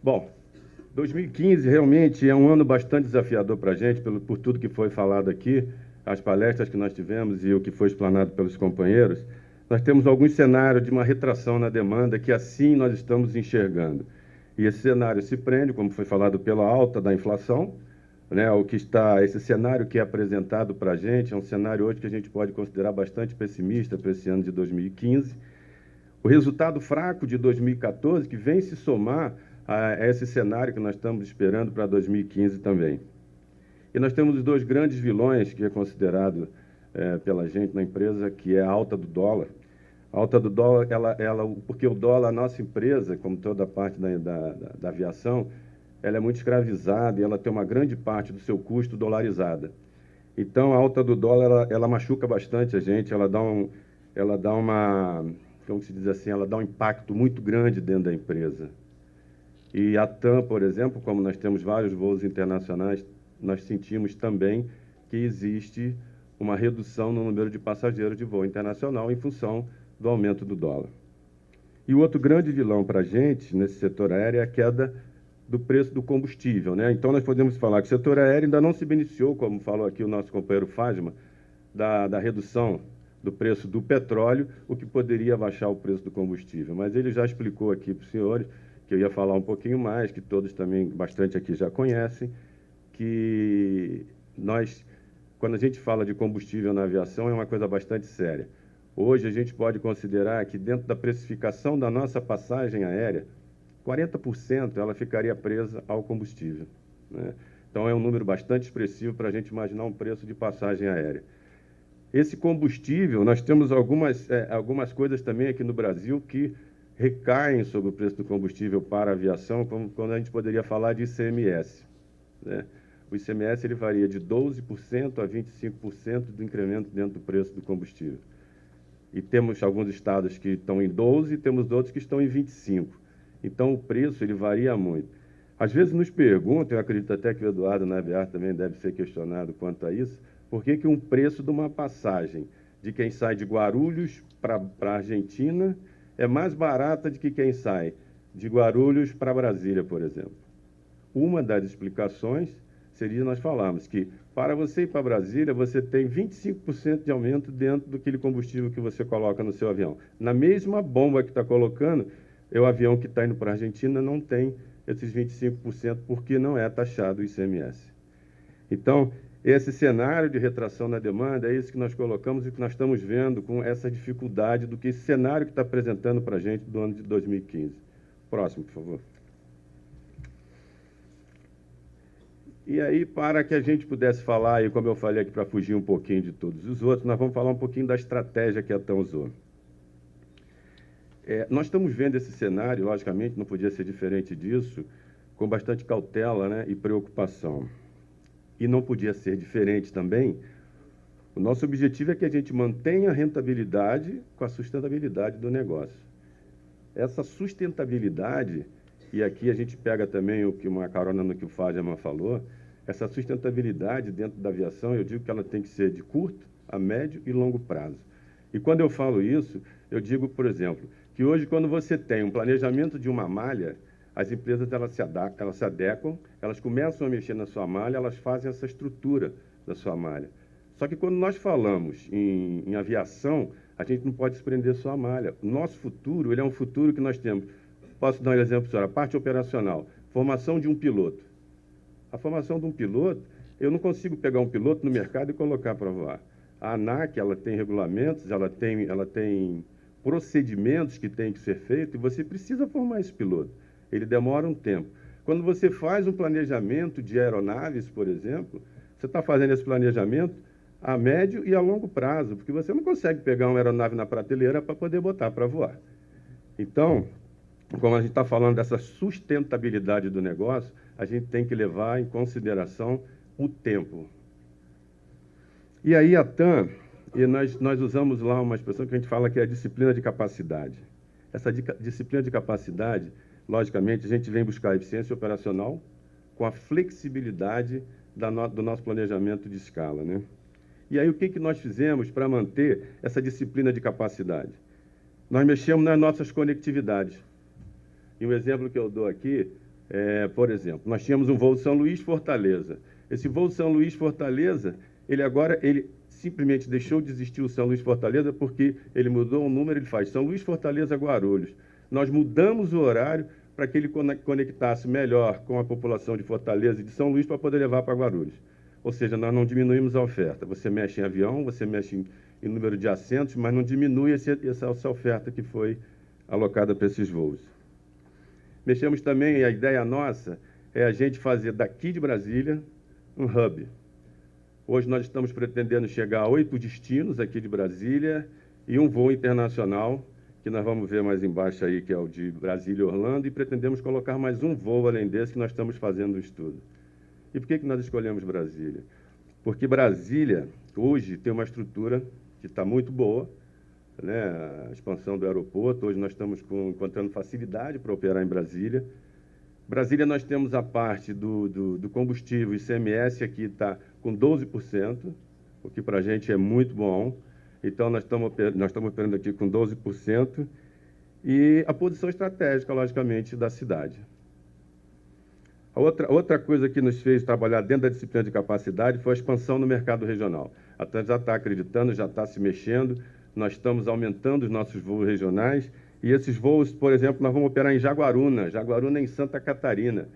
Bom, 2015 realmente é um ano bastante desafiador para a gente, por tudo que foi falado aqui, as palestras que nós tivemos e o que foi explanado pelos companheiros. Nós temos alguns cenários de uma retração na demanda que assim nós estamos enxergando. E esse cenário se prende, como foi falado, pela alta da inflação, né? Esse cenário que é apresentado para a gente é um cenário hoje que a gente pode considerar bastante pessimista para esse ano de 2015. O resultado fraco de 2014, que vem se somar a esse cenário que nós estamos esperando para 2015 também. E nós temos os dois grandes vilões que é considerado pela gente na empresa, que é a alta do dólar. A alta do dólar, porque o dólar, a nossa empresa, como toda a parte da aviação, ela é muito escravizada e ela tem uma grande parte do seu custo dolarizada. Então, a alta do dólar, ela machuca bastante a gente, ela dá uma, como se diz assim, ela dá um impacto muito grande dentro da empresa. E a TAM, por exemplo, como nós temos vários voos internacionais, nós sentimos também que existe uma redução no número de passageiros de voo internacional em função do aumento do dólar. E o outro grande vilão para a gente, nesse setor aéreo, é a queda do preço do combustível, né? Então, nós podemos falar que o setor aéreo ainda não se beneficiou, como falou aqui o nosso companheiro Fátima, da redução do preço do petróleo, o que poderia baixar o preço do combustível. Mas ele já explicou aqui para os senhores, que eu ia falar um pouquinho mais, que todos também, bastante aqui já conhecem, que nós, quando a gente fala de combustível na aviação, é uma coisa bastante séria. Hoje, a gente pode considerar que dentro da precificação da nossa passagem aérea, 40% ela ficaria presa ao combustível, né? Então, é um número bastante expressivo para a gente imaginar um preço de passagem aérea. Esse combustível, nós temos algumas coisas também aqui no Brasil que recaem sobre o preço do combustível para a aviação, como quando a gente poderia falar de ICMS, né? O ICMS ele varia de 12% a 25% do incremento dentro do preço do combustível. E temos alguns estados que estão em 12% e temos outros que estão em 25%. Então, o preço ele varia muito. Às vezes nos perguntam, eu acredito até que o Eduardo Naviar também deve ser questionado quanto a isso, por que um preço de uma passagem de quem sai de Guarulhos para a Argentina é mais barata do que quem sai de Guarulhos para Brasília, por exemplo. Uma das explicações seria nós falarmos que para você ir para Brasília, você tem 25% de aumento dentro daquele combustível que você coloca no seu avião. Na mesma bomba que está colocando, o avião que está indo para a Argentina não tem esses 25% porque não é taxado o ICMS. Então, esse cenário de retração na demanda é isso que nós colocamos e que nós estamos vendo com essa dificuldade do que esse cenário que está apresentando para a gente do ano de 2015. Próximo, por favor. E aí, para que a gente pudesse falar, e como eu falei aqui, para fugir um pouquinho de todos os outros, nós vamos falar um pouquinho da estratégia que a TAM usou. Nós estamos vendo esse cenário, logicamente, não podia ser diferente disso, com bastante cautela, né, e preocupação. E não podia ser diferente também. O nosso objetivo é que a gente mantenha a rentabilidade com a sustentabilidade do negócio. Essa sustentabilidade, e aqui a gente pega também uma carona no que o Fátima falou, essa sustentabilidade dentro da aviação, eu digo que ela tem que ser de curto, a médio e longo prazo. E quando eu falo isso, eu digo, por exemplo, que hoje, quando você tem um planejamento de uma malha, as empresas elas se adequam, elas começam a mexer na sua malha, elas fazem essa estrutura da sua malha. Só que quando nós falamos em aviação, a gente não pode desprender só a malha. O nosso futuro, ele é um futuro que nós temos. Posso dar um exemplo, senhora? A parte operacional, formação de um piloto. A formação de um piloto, eu não consigo pegar um piloto no mercado e colocar para voar. A ANAC, ela tem regulamentos, ela tem procedimentos que têm que ser feitos e você precisa formar esse piloto. Ele demora um tempo. Quando você faz um planejamento de aeronaves, por exemplo, você está fazendo esse planejamento a médio e a longo prazo, porque você não consegue pegar uma aeronave na prateleira para poder botar para voar. Então, como a gente está falando dessa sustentabilidade do negócio, a gente tem que levar em consideração o tempo. E aí a TAM, e nós usamos lá uma expressão que a gente fala que é a disciplina de capacidade. Essa disciplina de capacidade, logicamente, a gente vem buscar a eficiência operacional com a flexibilidade do nosso planejamento de escala, né? E aí o que nós fizemos para manter essa disciplina de capacidade? Nós mexemos nas nossas conectividades. E um exemplo que eu dou aqui por exemplo, nós tínhamos um voo de São Luís-Fortaleza. Esse voo de São Luís-Fortaleza, ele simplesmente deixou de existir o São Luís-Fortaleza porque ele mudou o número, ele faz São Luís-Fortaleza-Guarulhos. Nós mudamos o horário para que ele conectasse melhor com a população de Fortaleza e de São Luís para poder levar para Guarulhos. Ou seja, nós não diminuímos a oferta. Você mexe em avião, você mexe em número de assentos, mas não diminui essa oferta que foi alocada para esses voos. Mexemos também, a ideia nossa é a gente fazer daqui de Brasília um hub. Hoje nós estamos pretendendo chegar a 8 destinos aqui de Brasília e um voo internacional, que nós vamos ver mais embaixo aí, que é o de Brasília e Orlando, e pretendemos colocar mais um voo além desse que nós estamos fazendo o estudo. E por que nós escolhemos Brasília? porque Brasília, hoje, tem uma estrutura que está muito boa, né? A expansão do aeroporto, hoje nós estamos encontrando facilidade para operar em Brasília. Brasília, nós temos a parte do combustível, ICMS aqui está com 12%, o que para a gente é muito bom. Então, nós estamos operando aqui com 12%, e a posição estratégica, logicamente, da cidade. A outra coisa que nos fez trabalhar dentro da disciplina de capacidade foi a expansão no mercado regional. A TAM já está acreditando, já está se mexendo, nós estamos aumentando os nossos voos regionais, e esses voos, por exemplo, nós vamos operar em Jaguaruna em Santa Catarina.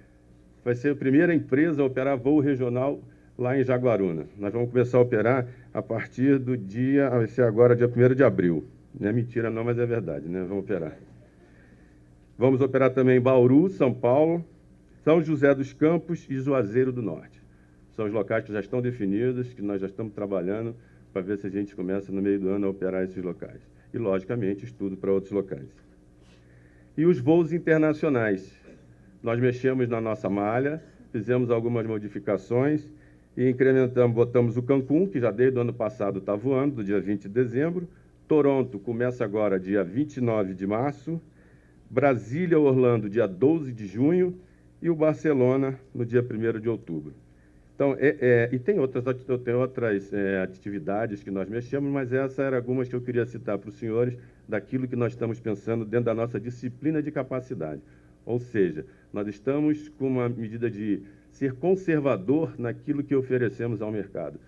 Vai ser a primeira empresa a operar voo regional lá em Jaguaruna. Nós vamos começar a operar a partir do dia, vai ser agora dia 1º de abril. Não é mentira não, mas é verdade, né? Vamos operar. Vamos operar também em Bauru, São Paulo, São José dos Campos e Juazeiro do Norte. São os locais que já estão definidos, que nós já estamos trabalhando para ver se a gente começa no meio do ano a operar esses locais. E, logicamente, estudo para outros locais. E os voos internacionais. Nós mexemos na nossa malha, fizemos algumas modificações e incrementamos, botamos o Cancún, que já desde o ano passado está voando, do dia 20 de dezembro. Toronto começa agora dia 29 de março. Brasília, Orlando, dia 12 de junho. E o Barcelona, no dia 1º de outubro. Então, e tem outras atividades que nós mexemos, mas essas eram algumas que eu queria citar para os senhores, daquilo que nós estamos pensando dentro da nossa disciplina de capacidade. Ou seja, nós estamos com uma medida de ser conservador naquilo que oferecemos ao mercado.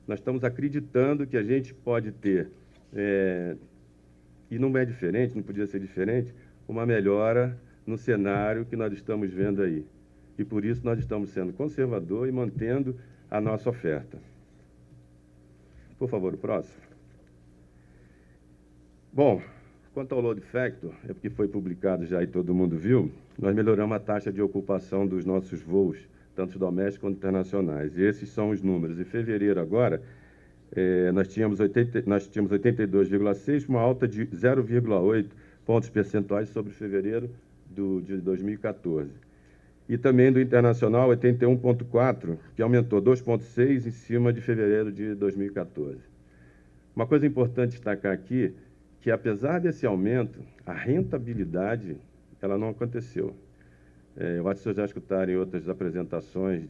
Nós estamos acreditando que a gente pode ter, e não é diferente, não podia ser diferente, uma melhora no cenário que nós estamos vendo aí. E por isso nós estamos sendo conservador e mantendo a nossa oferta. Por favor, o próximo. Bom, quanto ao load factor, é porque foi publicado já e todo mundo viu, nós melhoramos a taxa de ocupação dos nossos voos, tanto domésticos quanto internacionais. E esses são os números. Em fevereiro agora, nós tínhamos 82,6, uma alta de 0,8 pontos percentuais sobre fevereiro de 2014. E também do internacional, 81,4, que aumentou 2,6 em cima de fevereiro de 2014. Uma coisa importante destacar aqui, que apesar desse aumento, a rentabilidade ela não aconteceu. Eu acho que vocês já escutaram outras apresentações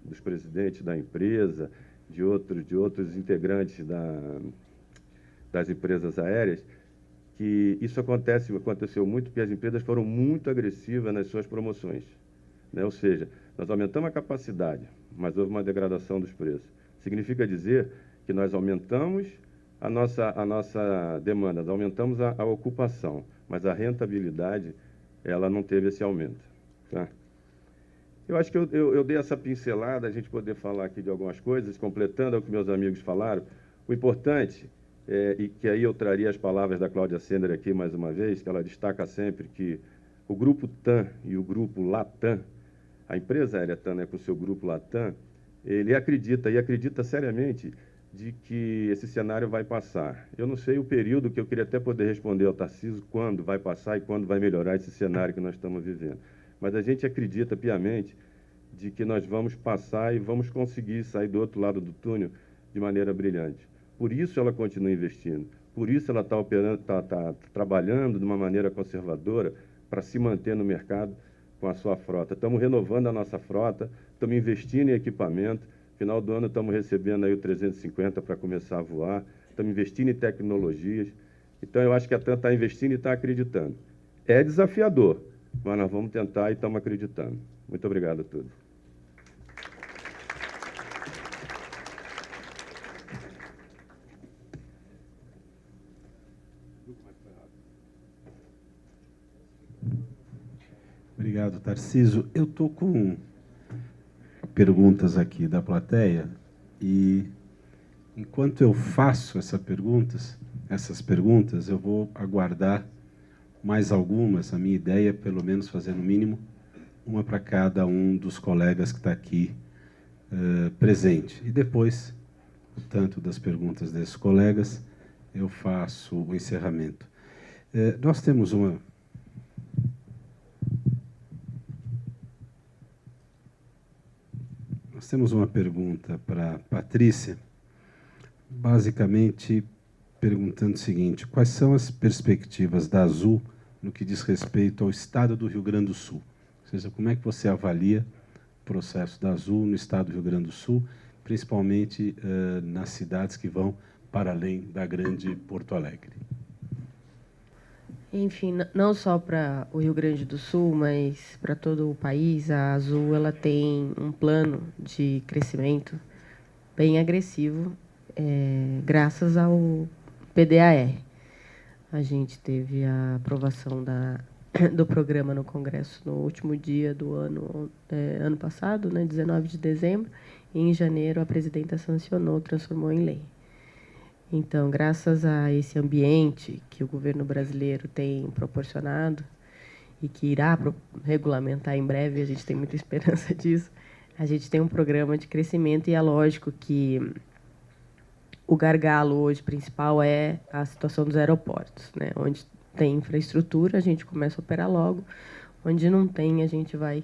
dos presidentes da empresa, de outros integrantes das empresas aéreas, que isso aconteceu muito porque as empresas foram muito agressivas nas suas promoções. Né? Ou seja, nós aumentamos a capacidade, mas houve uma degradação dos preços. Significa dizer que nós aumentamos a nossa demanda, nós aumentamos a ocupação, mas a rentabilidade ela não teve esse aumento. Tá? Eu acho que eu dei essa pincelada, a gente poder falar aqui de algumas coisas, completando o que meus amigos falaram. O importante, e que aí eu traria as palavras da Cláudia Sender aqui mais uma vez, que ela destaca sempre que o grupo TAM e o grupo LATAM, a empresa aérea TAM, né, com o seu grupo LATAM, ele acredita seriamente de que esse cenário vai passar. Eu não sei o período, que eu queria até poder responder ao Tarcísio quando vai passar e quando vai melhorar esse cenário que nós estamos vivendo. Mas a gente acredita piamente de que nós vamos passar e vamos conseguir sair do outro lado do túnel de maneira brilhante. Por isso ela continua investindo, por isso ela está trabalhando de uma maneira conservadora para se manter no mercado com a sua frota. Estamos renovando a nossa frota, estamos investindo em equipamento, final do ano estamos recebendo aí o 350 para começar a voar, estamos investindo em tecnologias. Então eu acho que a TAM está investindo e está acreditando. É desafiador, mas nós vamos tentar e estamos acreditando. Muito obrigado a todos. Obrigado, Tarcísio. Eu estou com perguntas aqui da plateia e, enquanto eu faço essas perguntas, eu vou aguardar mais algumas. A minha ideia é, pelo menos, fazer no mínimo uma para cada um dos colegas que está aqui presente. E depois, tanto das perguntas desses colegas, eu faço o encerramento. Nós temos uma... Nós temos uma pergunta para a Patrícia, basicamente perguntando o seguinte: quais são as perspectivas da Azul no que diz respeito ao estado do Rio Grande do Sul? Ou seja, como é que você avalia o processo da Azul no estado do Rio Grande do Sul, principalmente nas cidades que vão para além da grande Porto Alegre? Enfim, não só para o Rio Grande do Sul, mas para todo o país, a Azul ela tem um plano de crescimento bem agressivo, graças ao PDAR. A gente teve a aprovação do programa no Congresso no último dia do ano passado, 19 de dezembro, e em janeiro a presidenta sancionou, transformou em lei. Então, graças a esse ambiente que o governo brasileiro tem proporcionado e que irá regulamentar em breve, a gente tem muita esperança disso, a gente tem um programa de crescimento e é lógico que o gargalo hoje principal é a situação dos aeroportos, né? Onde tem infraestrutura, a gente começa a operar logo, onde não tem, a gente vai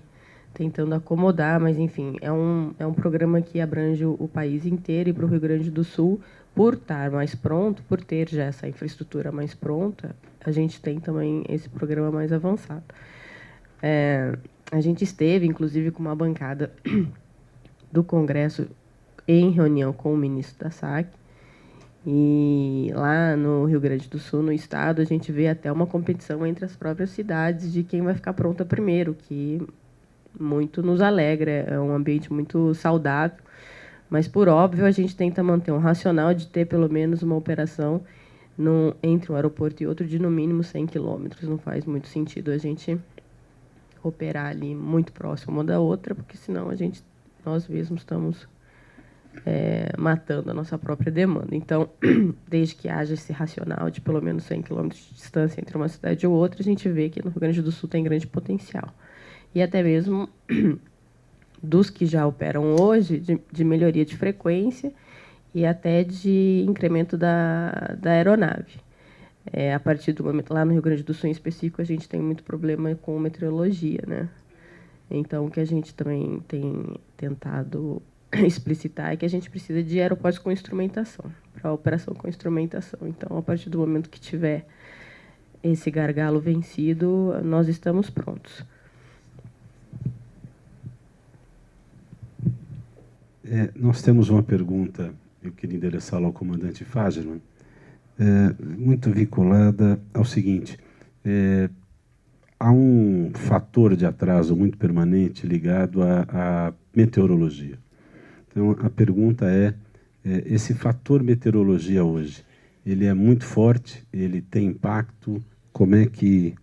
tentando acomodar, mas, enfim, é um programa que abrange o país inteiro, e para o Rio Grande do Sul, por estar mais pronto, por ter já essa infraestrutura mais pronta, a gente tem também esse programa mais avançado. A gente esteve, inclusive, com uma bancada do Congresso em reunião com o ministro da SAC, e lá no Rio Grande do Sul, no estado, a gente vê até uma competição entre as próprias cidades de quem vai ficar pronta primeiro, que muito nos alegra, é um ambiente muito saudável, mas, por óbvio, a gente tenta manter um racional de ter, pelo menos, uma operação entre um aeroporto e outro de, no mínimo, 100 quilômetros. Não faz muito sentido a gente operar ali muito próximo uma da outra, porque, senão, nós mesmos estamos matando a nossa própria demanda. Então, desde que haja esse racional de, pelo menos, 100 quilômetros de distância entre uma cidade e outra, a gente vê que no Rio Grande do Sul tem grande potencial. E até mesmo dos que já operam hoje, de melhoria de frequência e até de incremento da aeronave. A partir do momento, lá no Rio Grande do Sul, em específico, a gente tem muito problema com meteorologia, né? Então, o que a gente também tem tentado explicitar é que a gente precisa de aeroportos com instrumentação, para a operação com instrumentação. Então, a partir do momento que tiver esse gargalo vencido, nós estamos prontos. Nós temos uma pergunta, eu queria endereçá-la ao comandante Fagerman, muito vinculada ao seguinte: há um fator de atraso muito permanente ligado à meteorologia. Então, a pergunta esse fator meteorologia hoje, ele é muito forte, ele tem impacto, como é que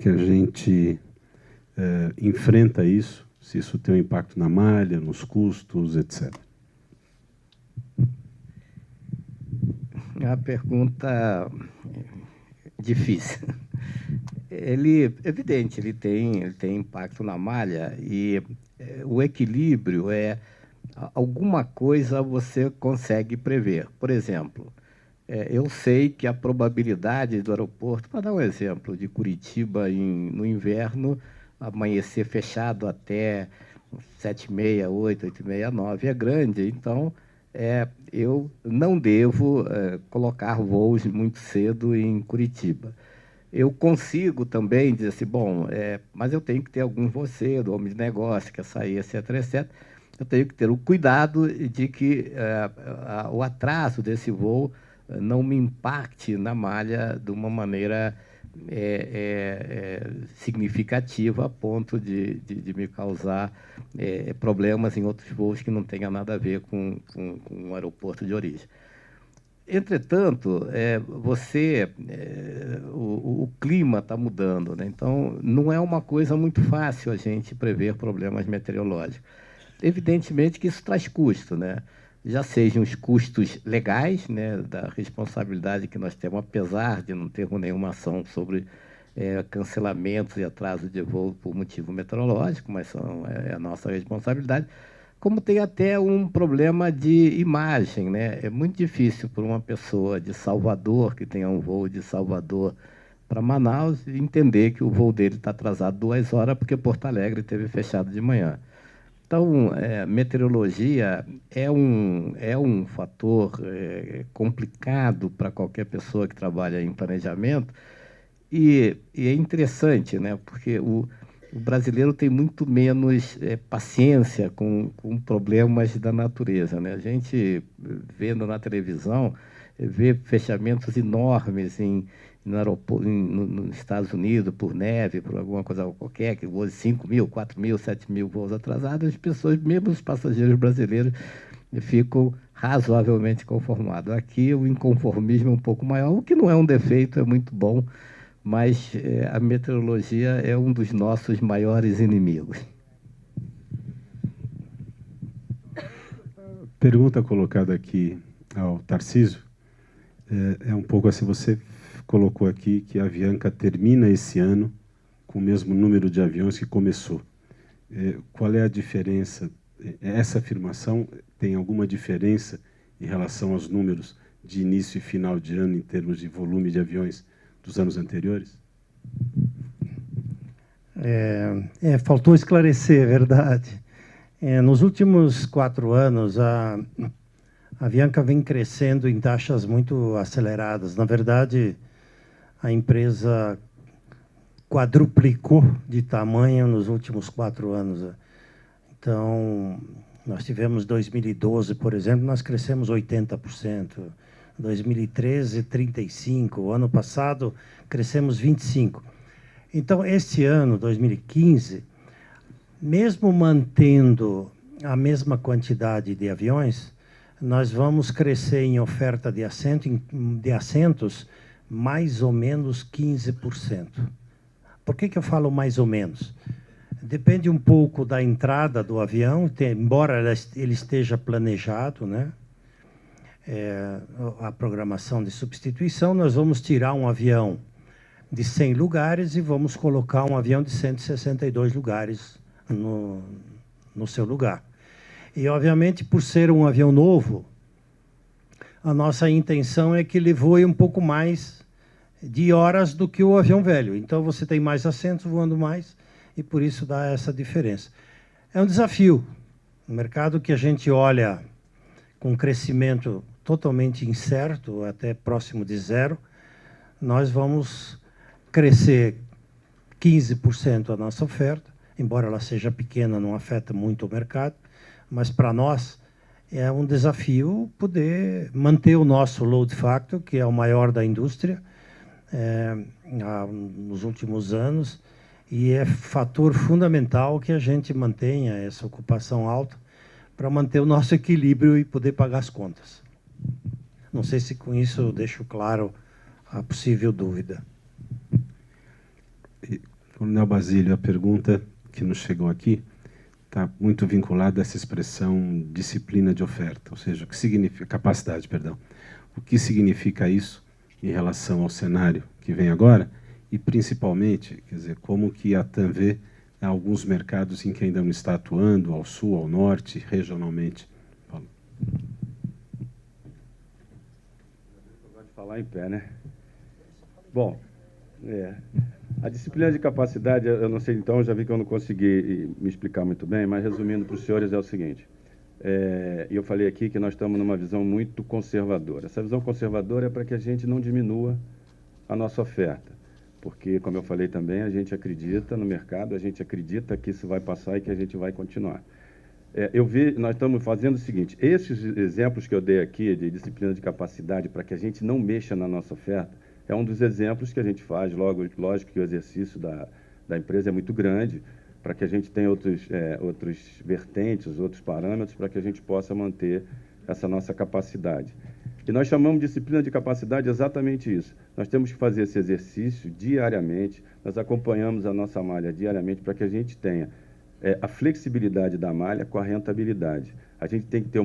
a gente enfrenta isso? Se isso tem um impacto na malha, nos custos, etc. É uma pergunta difícil. Evidente, ele tem impacto na malha, e o equilíbrio alguma coisa você consegue prever. Por exemplo, eu sei que a probabilidade do aeroporto, para dar um exemplo, de Curitiba no inverno, amanhecer fechado até 7h30, 8h, 8h30, 9h é grande. Então, eu não devo colocar voos muito cedo em Curitiba. Eu consigo também dizer assim, bom, mas eu tenho que ter alguns voos cedo, homem de negócio, quer sair, etc, etc. Eu tenho que ter o cuidado de que o atraso desse voo não me impacte na malha de uma maneira significativa, a ponto de me causar problemas em outros voos que não tenham nada a ver com o aeroporto de origem. Entretanto, o clima está mudando, né? Então, não é uma coisa muito fácil a gente prever problemas meteorológicos. Evidentemente que isso traz custo, né? Já sejam os custos legais, né, da responsabilidade que nós temos, apesar de não termos nenhuma ação sobre cancelamentos e atraso de voo por motivo meteorológico, mas é a nossa responsabilidade, como tem até um problema de imagem, né? É muito difícil para uma pessoa de Salvador, que tenha um voo de Salvador para Manaus, entender que o voo dele está atrasado 2 horas porque Porto Alegre esteve fechado de manhã. Então, meteorologia é um fator complicado para qualquer pessoa que trabalha em planejamento, e é interessante, né? Porque o brasileiro tem muito menos paciência com problemas da natureza, né? A gente, vendo na televisão, vê fechamentos enormes nos Estados Unidos por neve, por alguma coisa qualquer, que voa 5 mil, 4 mil, 7 mil voos atrasados, as pessoas, mesmo os passageiros brasileiros, ficam razoavelmente conformados. Aqui o inconformismo é um pouco maior, o que não é um defeito, é muito bom, mas a meteorologia é um dos nossos maiores inimigos. Pergunta colocada aqui ao Tarcísio é um pouco assim, você colocou aqui que a Avianca termina esse ano com o mesmo número de aviões que começou. Qual é a diferença? Essa afirmação tem alguma diferença em relação aos números de início e final de ano em termos de volume de aviões dos anos anteriores? Faltou esclarecer, é verdade. Nos últimos 4 anos, a Avianca vem crescendo em taxas muito aceleradas. Na verdade, a empresa quadruplicou de tamanho nos últimos 4 anos. Então, nós tivemos 2012, por exemplo, nós crescemos 80%. 2013, 35%. O ano passado, crescemos 25%. Então, este ano, 2015, mesmo mantendo a mesma quantidade de aviões, nós vamos crescer em oferta de assentos mais ou menos 15%. Por que eu falo mais ou menos? Depende um pouco da entrada do avião, embora ele esteja planejado, né? A programação de substituição, nós vamos tirar um avião de 100 lugares e vamos colocar um avião de 162 lugares no seu lugar. E, obviamente, por ser um avião novo, a nossa intenção é que ele voe um pouco mais de horas do que o avião velho. Então, você tem mais assentos voando mais, e por isso dá essa diferença. É um desafio. Um mercado que a gente olha com crescimento totalmente incerto, até próximo de zero, nós vamos crescer 15% a nossa oferta, embora ela seja pequena, não afeta muito o mercado, mas para nós é um desafio poder manter o nosso load factor, que é o maior da indústria nos últimos anos, e é fator fundamental que a gente mantenha essa ocupação alta para manter o nosso equilíbrio e poder pagar as contas. Não sei se com isso eu deixo claro a possível dúvida. Coronel Basílio, a pergunta que nos chegou aqui está muito vinculada a essa expressão disciplina de oferta, ou seja, o que significa capacidade, perdão. O que significa isso em relação ao cenário que vem agora e, principalmente, quer dizer, como que a TAM vê alguns mercados em que ainda não está atuando, ao sul, ao norte, regionalmente? Paulo. Pode falar em pé, né? Bom, a disciplina de capacidade, eu não sei, então, já vi que eu não consegui me explicar muito bem, mas resumindo para os senhores é o seguinte. Eu falei aqui que nós estamos numa visão muito conservadora. Essa visão conservadora é para que a gente não diminua a nossa oferta, porque, como eu falei também, a gente acredita no mercado, a gente acredita que isso vai passar e que a gente vai continuar. Nós estamos fazendo o seguinte, esses exemplos que eu dei aqui de disciplina de capacidade para que a gente não mexa na nossa oferta, é um dos exemplos que a gente faz. Lógico que o exercício da empresa é muito grande, para que a gente tenha outros vertentes, outros parâmetros, para que a gente possa manter essa nossa capacidade. E nós chamamos de disciplina de capacidade exatamente isso. Nós temos que fazer esse exercício diariamente, nós acompanhamos a nossa malha diariamente para que a gente tenha a flexibilidade da malha com a rentabilidade. A gente tem que ter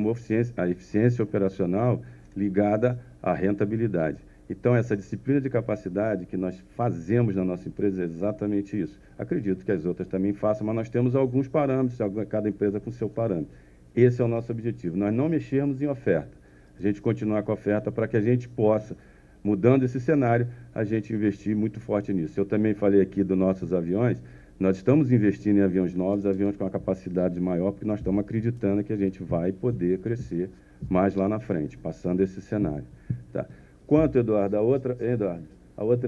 a eficiência operacional ligada à rentabilidade. Então, essa disciplina de capacidade que nós fazemos na nossa empresa é exatamente isso. Acredito que as outras também façam, mas nós temos alguns parâmetros, cada empresa com seu parâmetro. Esse é o nosso objetivo. Nós não mexermos em oferta. A gente continuar com a oferta para que a gente possa, mudando esse cenário, a gente investir muito forte nisso. Eu também falei aqui dos nossos aviões. Nós estamos investindo em aviões novos, aviões com uma capacidade maior, porque nós estamos acreditando que a gente vai poder crescer mais lá na frente, passando esse cenário. Tá. Quanto, Eduardo, a outra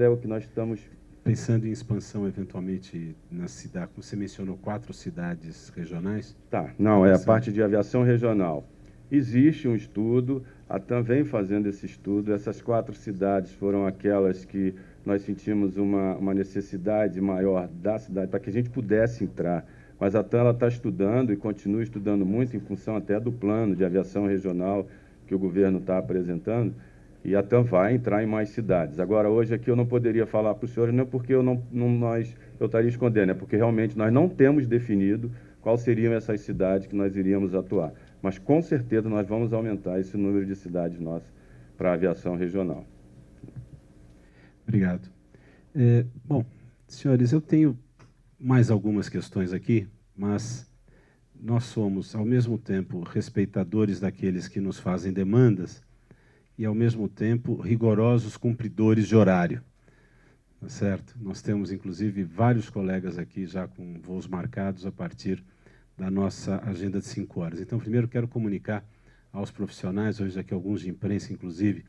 é o que nós estamos... Pensando em expansão, eventualmente, na cidade, como você mencionou, 4 cidades regionais? Tá, não, é a parte de aviação regional. Existe um estudo, a TAM vem fazendo esse estudo, essas 4 cidades foram aquelas que nós sentimos uma necessidade maior da cidade, para que a gente pudesse entrar. Mas a TAM está estudando e continua estudando muito, em função até do plano de aviação regional que o governo está apresentando, e a TAM vai entrar em mais cidades. Agora, hoje aqui eu não poderia falar para os senhores, não é porque eu estaria escondendo, é porque realmente nós não temos definido quais seriam essas cidades que nós iríamos atuar. Mas, com certeza, nós vamos aumentar esse número de cidades nossas para a aviação regional. Obrigado. Bom, senhores, eu tenho mais algumas questões aqui, mas nós somos, ao mesmo tempo, respeitadores daqueles que nos fazem demandas e, ao mesmo tempo, rigorosos cumpridores de horário. Tá certo? Nós temos, inclusive, vários colegas aqui já com voos marcados a partir da nossa agenda de 5 horas. Então, primeiro, quero comunicar aos profissionais, hoje aqui alguns de imprensa, inclusive,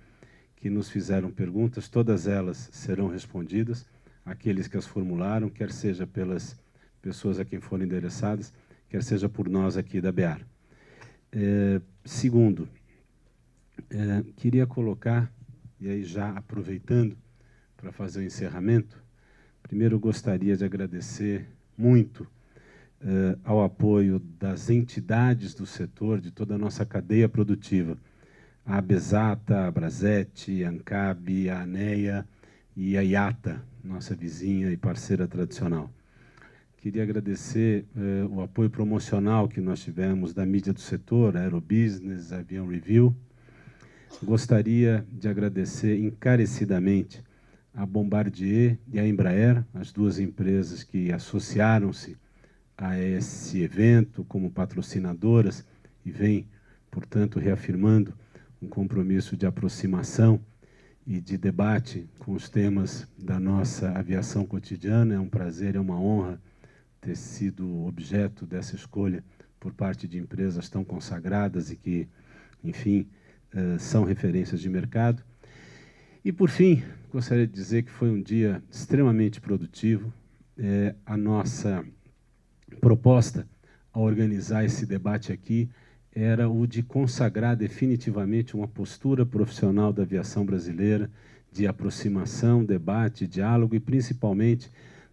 que nos fizeram perguntas, todas elas serão respondidas, aqueles que as formularam, quer seja pelas pessoas a quem forem endereçadas, quer seja por nós aqui da BEAR. Segundo, queria colocar, e aí já aproveitando para fazer o encerramento, primeiro eu gostaria de agradecer muito ao apoio das entidades do setor, de toda a nossa cadeia produtiva, a Abesata, a Abrasete, a ANCAB, a ANEA e a IATA, nossa vizinha e parceira tradicional. Queria agradecer o apoio promocional que nós tivemos da mídia do setor, a Aerobusiness, a Avião Review. Gostaria de agradecer encarecidamente a Bombardier e a Embraer, as 2 empresas que associaram-se a esse evento como patrocinadoras e vêm, portanto, reafirmando um compromisso de aproximação e de debate com os temas da nossa aviação cotidiana. É um prazer, é uma honra ter sido objeto dessa escolha por parte de empresas tão consagradas e que, enfim, são referências de mercado. E, por fim, gostaria de dizer que foi um dia extremamente produtivo. A nossa proposta ao organizar esse debate aqui era o de consagrar definitivamente uma postura profissional da aviação brasileira, de aproximação, debate, diálogo e, principalmente,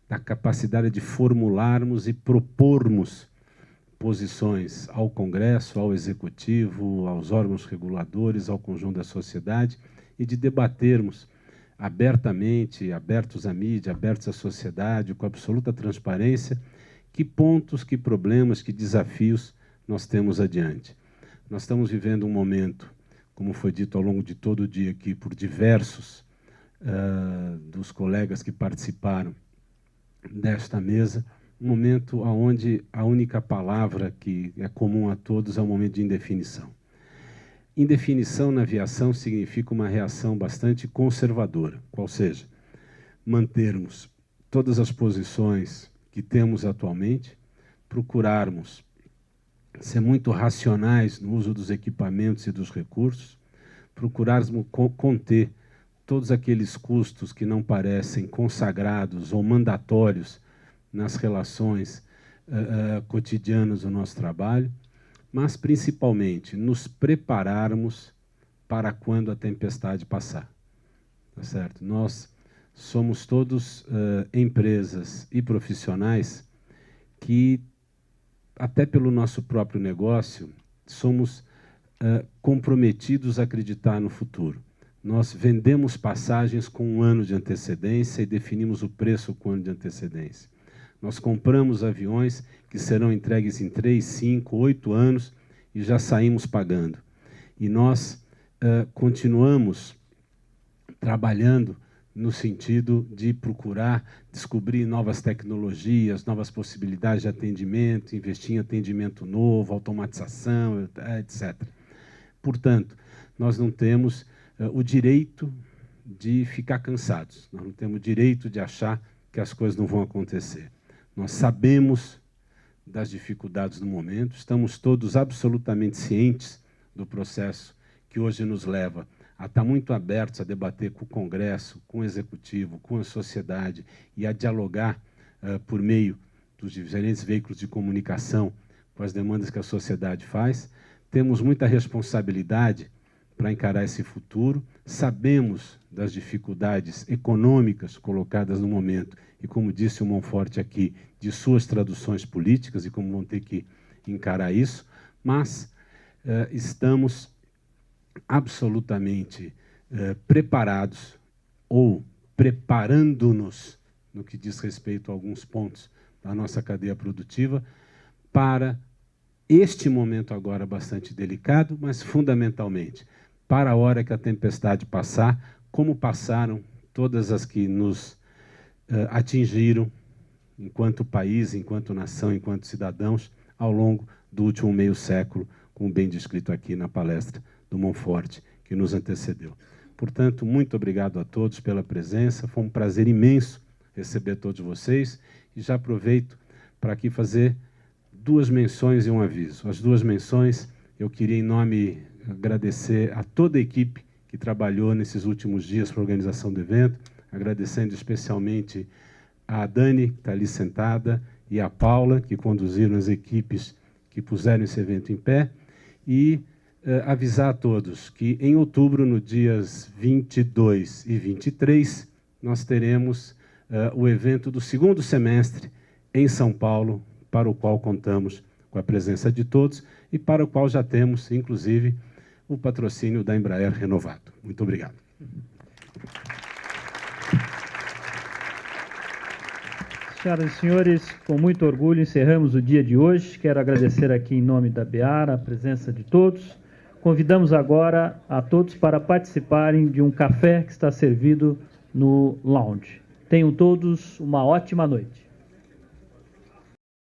da capacidade de formularmos e propormos posições ao Congresso, ao Executivo, aos órgãos reguladores, ao conjunto da sociedade e de debatermos abertamente, abertos à mídia, abertos à sociedade, com absoluta transparência, que pontos, que problemas, que desafios nós temos adiante. Nós estamos vivendo um momento, como foi dito ao longo de todo o dia aqui, por diversos dos colegas que participaram desta mesa, um momento onde a única palavra que é comum a todos é um momento de indefinição. Indefinição na aviação significa uma reação bastante conservadora, qual seja, mantermos todas as posições que temos atualmente, procurarmos ser muito racionais no uso dos equipamentos e dos recursos, procurarmos conter todos aqueles custos que não parecem consagrados ou mandatórios nas relações cotidianas do nosso trabalho, mas, principalmente, nos prepararmos para quando a tempestade passar. Tá certo? Nós somos todos empresas e profissionais que, até pelo nosso próprio negócio, somos comprometidos a acreditar no futuro. Nós vendemos passagens com 1 ano de antecedência e definimos o preço com 1 ano de antecedência. Nós compramos aviões que serão entregues em 3, 5, 8 anos e já saímos pagando. E nós continuamos trabalhando no sentido de procurar descobrir novas tecnologias, novas possibilidades de atendimento, investir em atendimento novo, automatização, etc. Portanto, nós não temos o direito de ficar cansados, nós não temos o direito de achar que as coisas não vão acontecer. Nós sabemos das dificuldades do momento, estamos todos absolutamente cientes do processo que hoje nos leva a estar muito abertos a debater com o Congresso, com o Executivo, com a sociedade e a dialogar por meio dos diferentes veículos de comunicação com as demandas que a sociedade faz. Temos muita responsabilidade para encarar esse futuro, sabemos das dificuldades econômicas colocadas no momento e, como disse o Monforte aqui, de suas traduções políticas e como vão ter que encarar isso, mas estamos absolutamente preparados ou preparando-nos no que diz respeito a alguns pontos da nossa cadeia produtiva para este momento agora bastante delicado, mas fundamentalmente para a hora que a tempestade passar, como passaram todas as que nos atingiram enquanto país, enquanto nação, enquanto cidadãos, ao longo do último meio século, como bem descrito aqui na palestra do Monforte, que nos antecedeu. Portanto, muito obrigado a todos pela presença, foi um prazer imenso receber todos vocês, e já aproveito para aqui fazer duas menções e um aviso. As duas menções, eu queria, em nome, agradecer a toda a equipe que trabalhou nesses últimos dias para a organização do evento, agradecendo especialmente a Dani, que está ali sentada, e a Paula, que conduziram as equipes que puseram esse evento em pé, e avisar a todos que em outubro, no dias 22 e 23, nós teremos o evento do segundo semestre em São Paulo, para o qual contamos com a presença de todos e para o qual já temos, inclusive, o patrocínio da Embraer renovado. Muito obrigado. Senhoras e senhores, com muito orgulho encerramos o dia de hoje. Quero agradecer aqui em nome da Beara a presença de todos. Convidamos agora a todos para participarem de um café que está servido no lounge. Tenham todos uma ótima noite.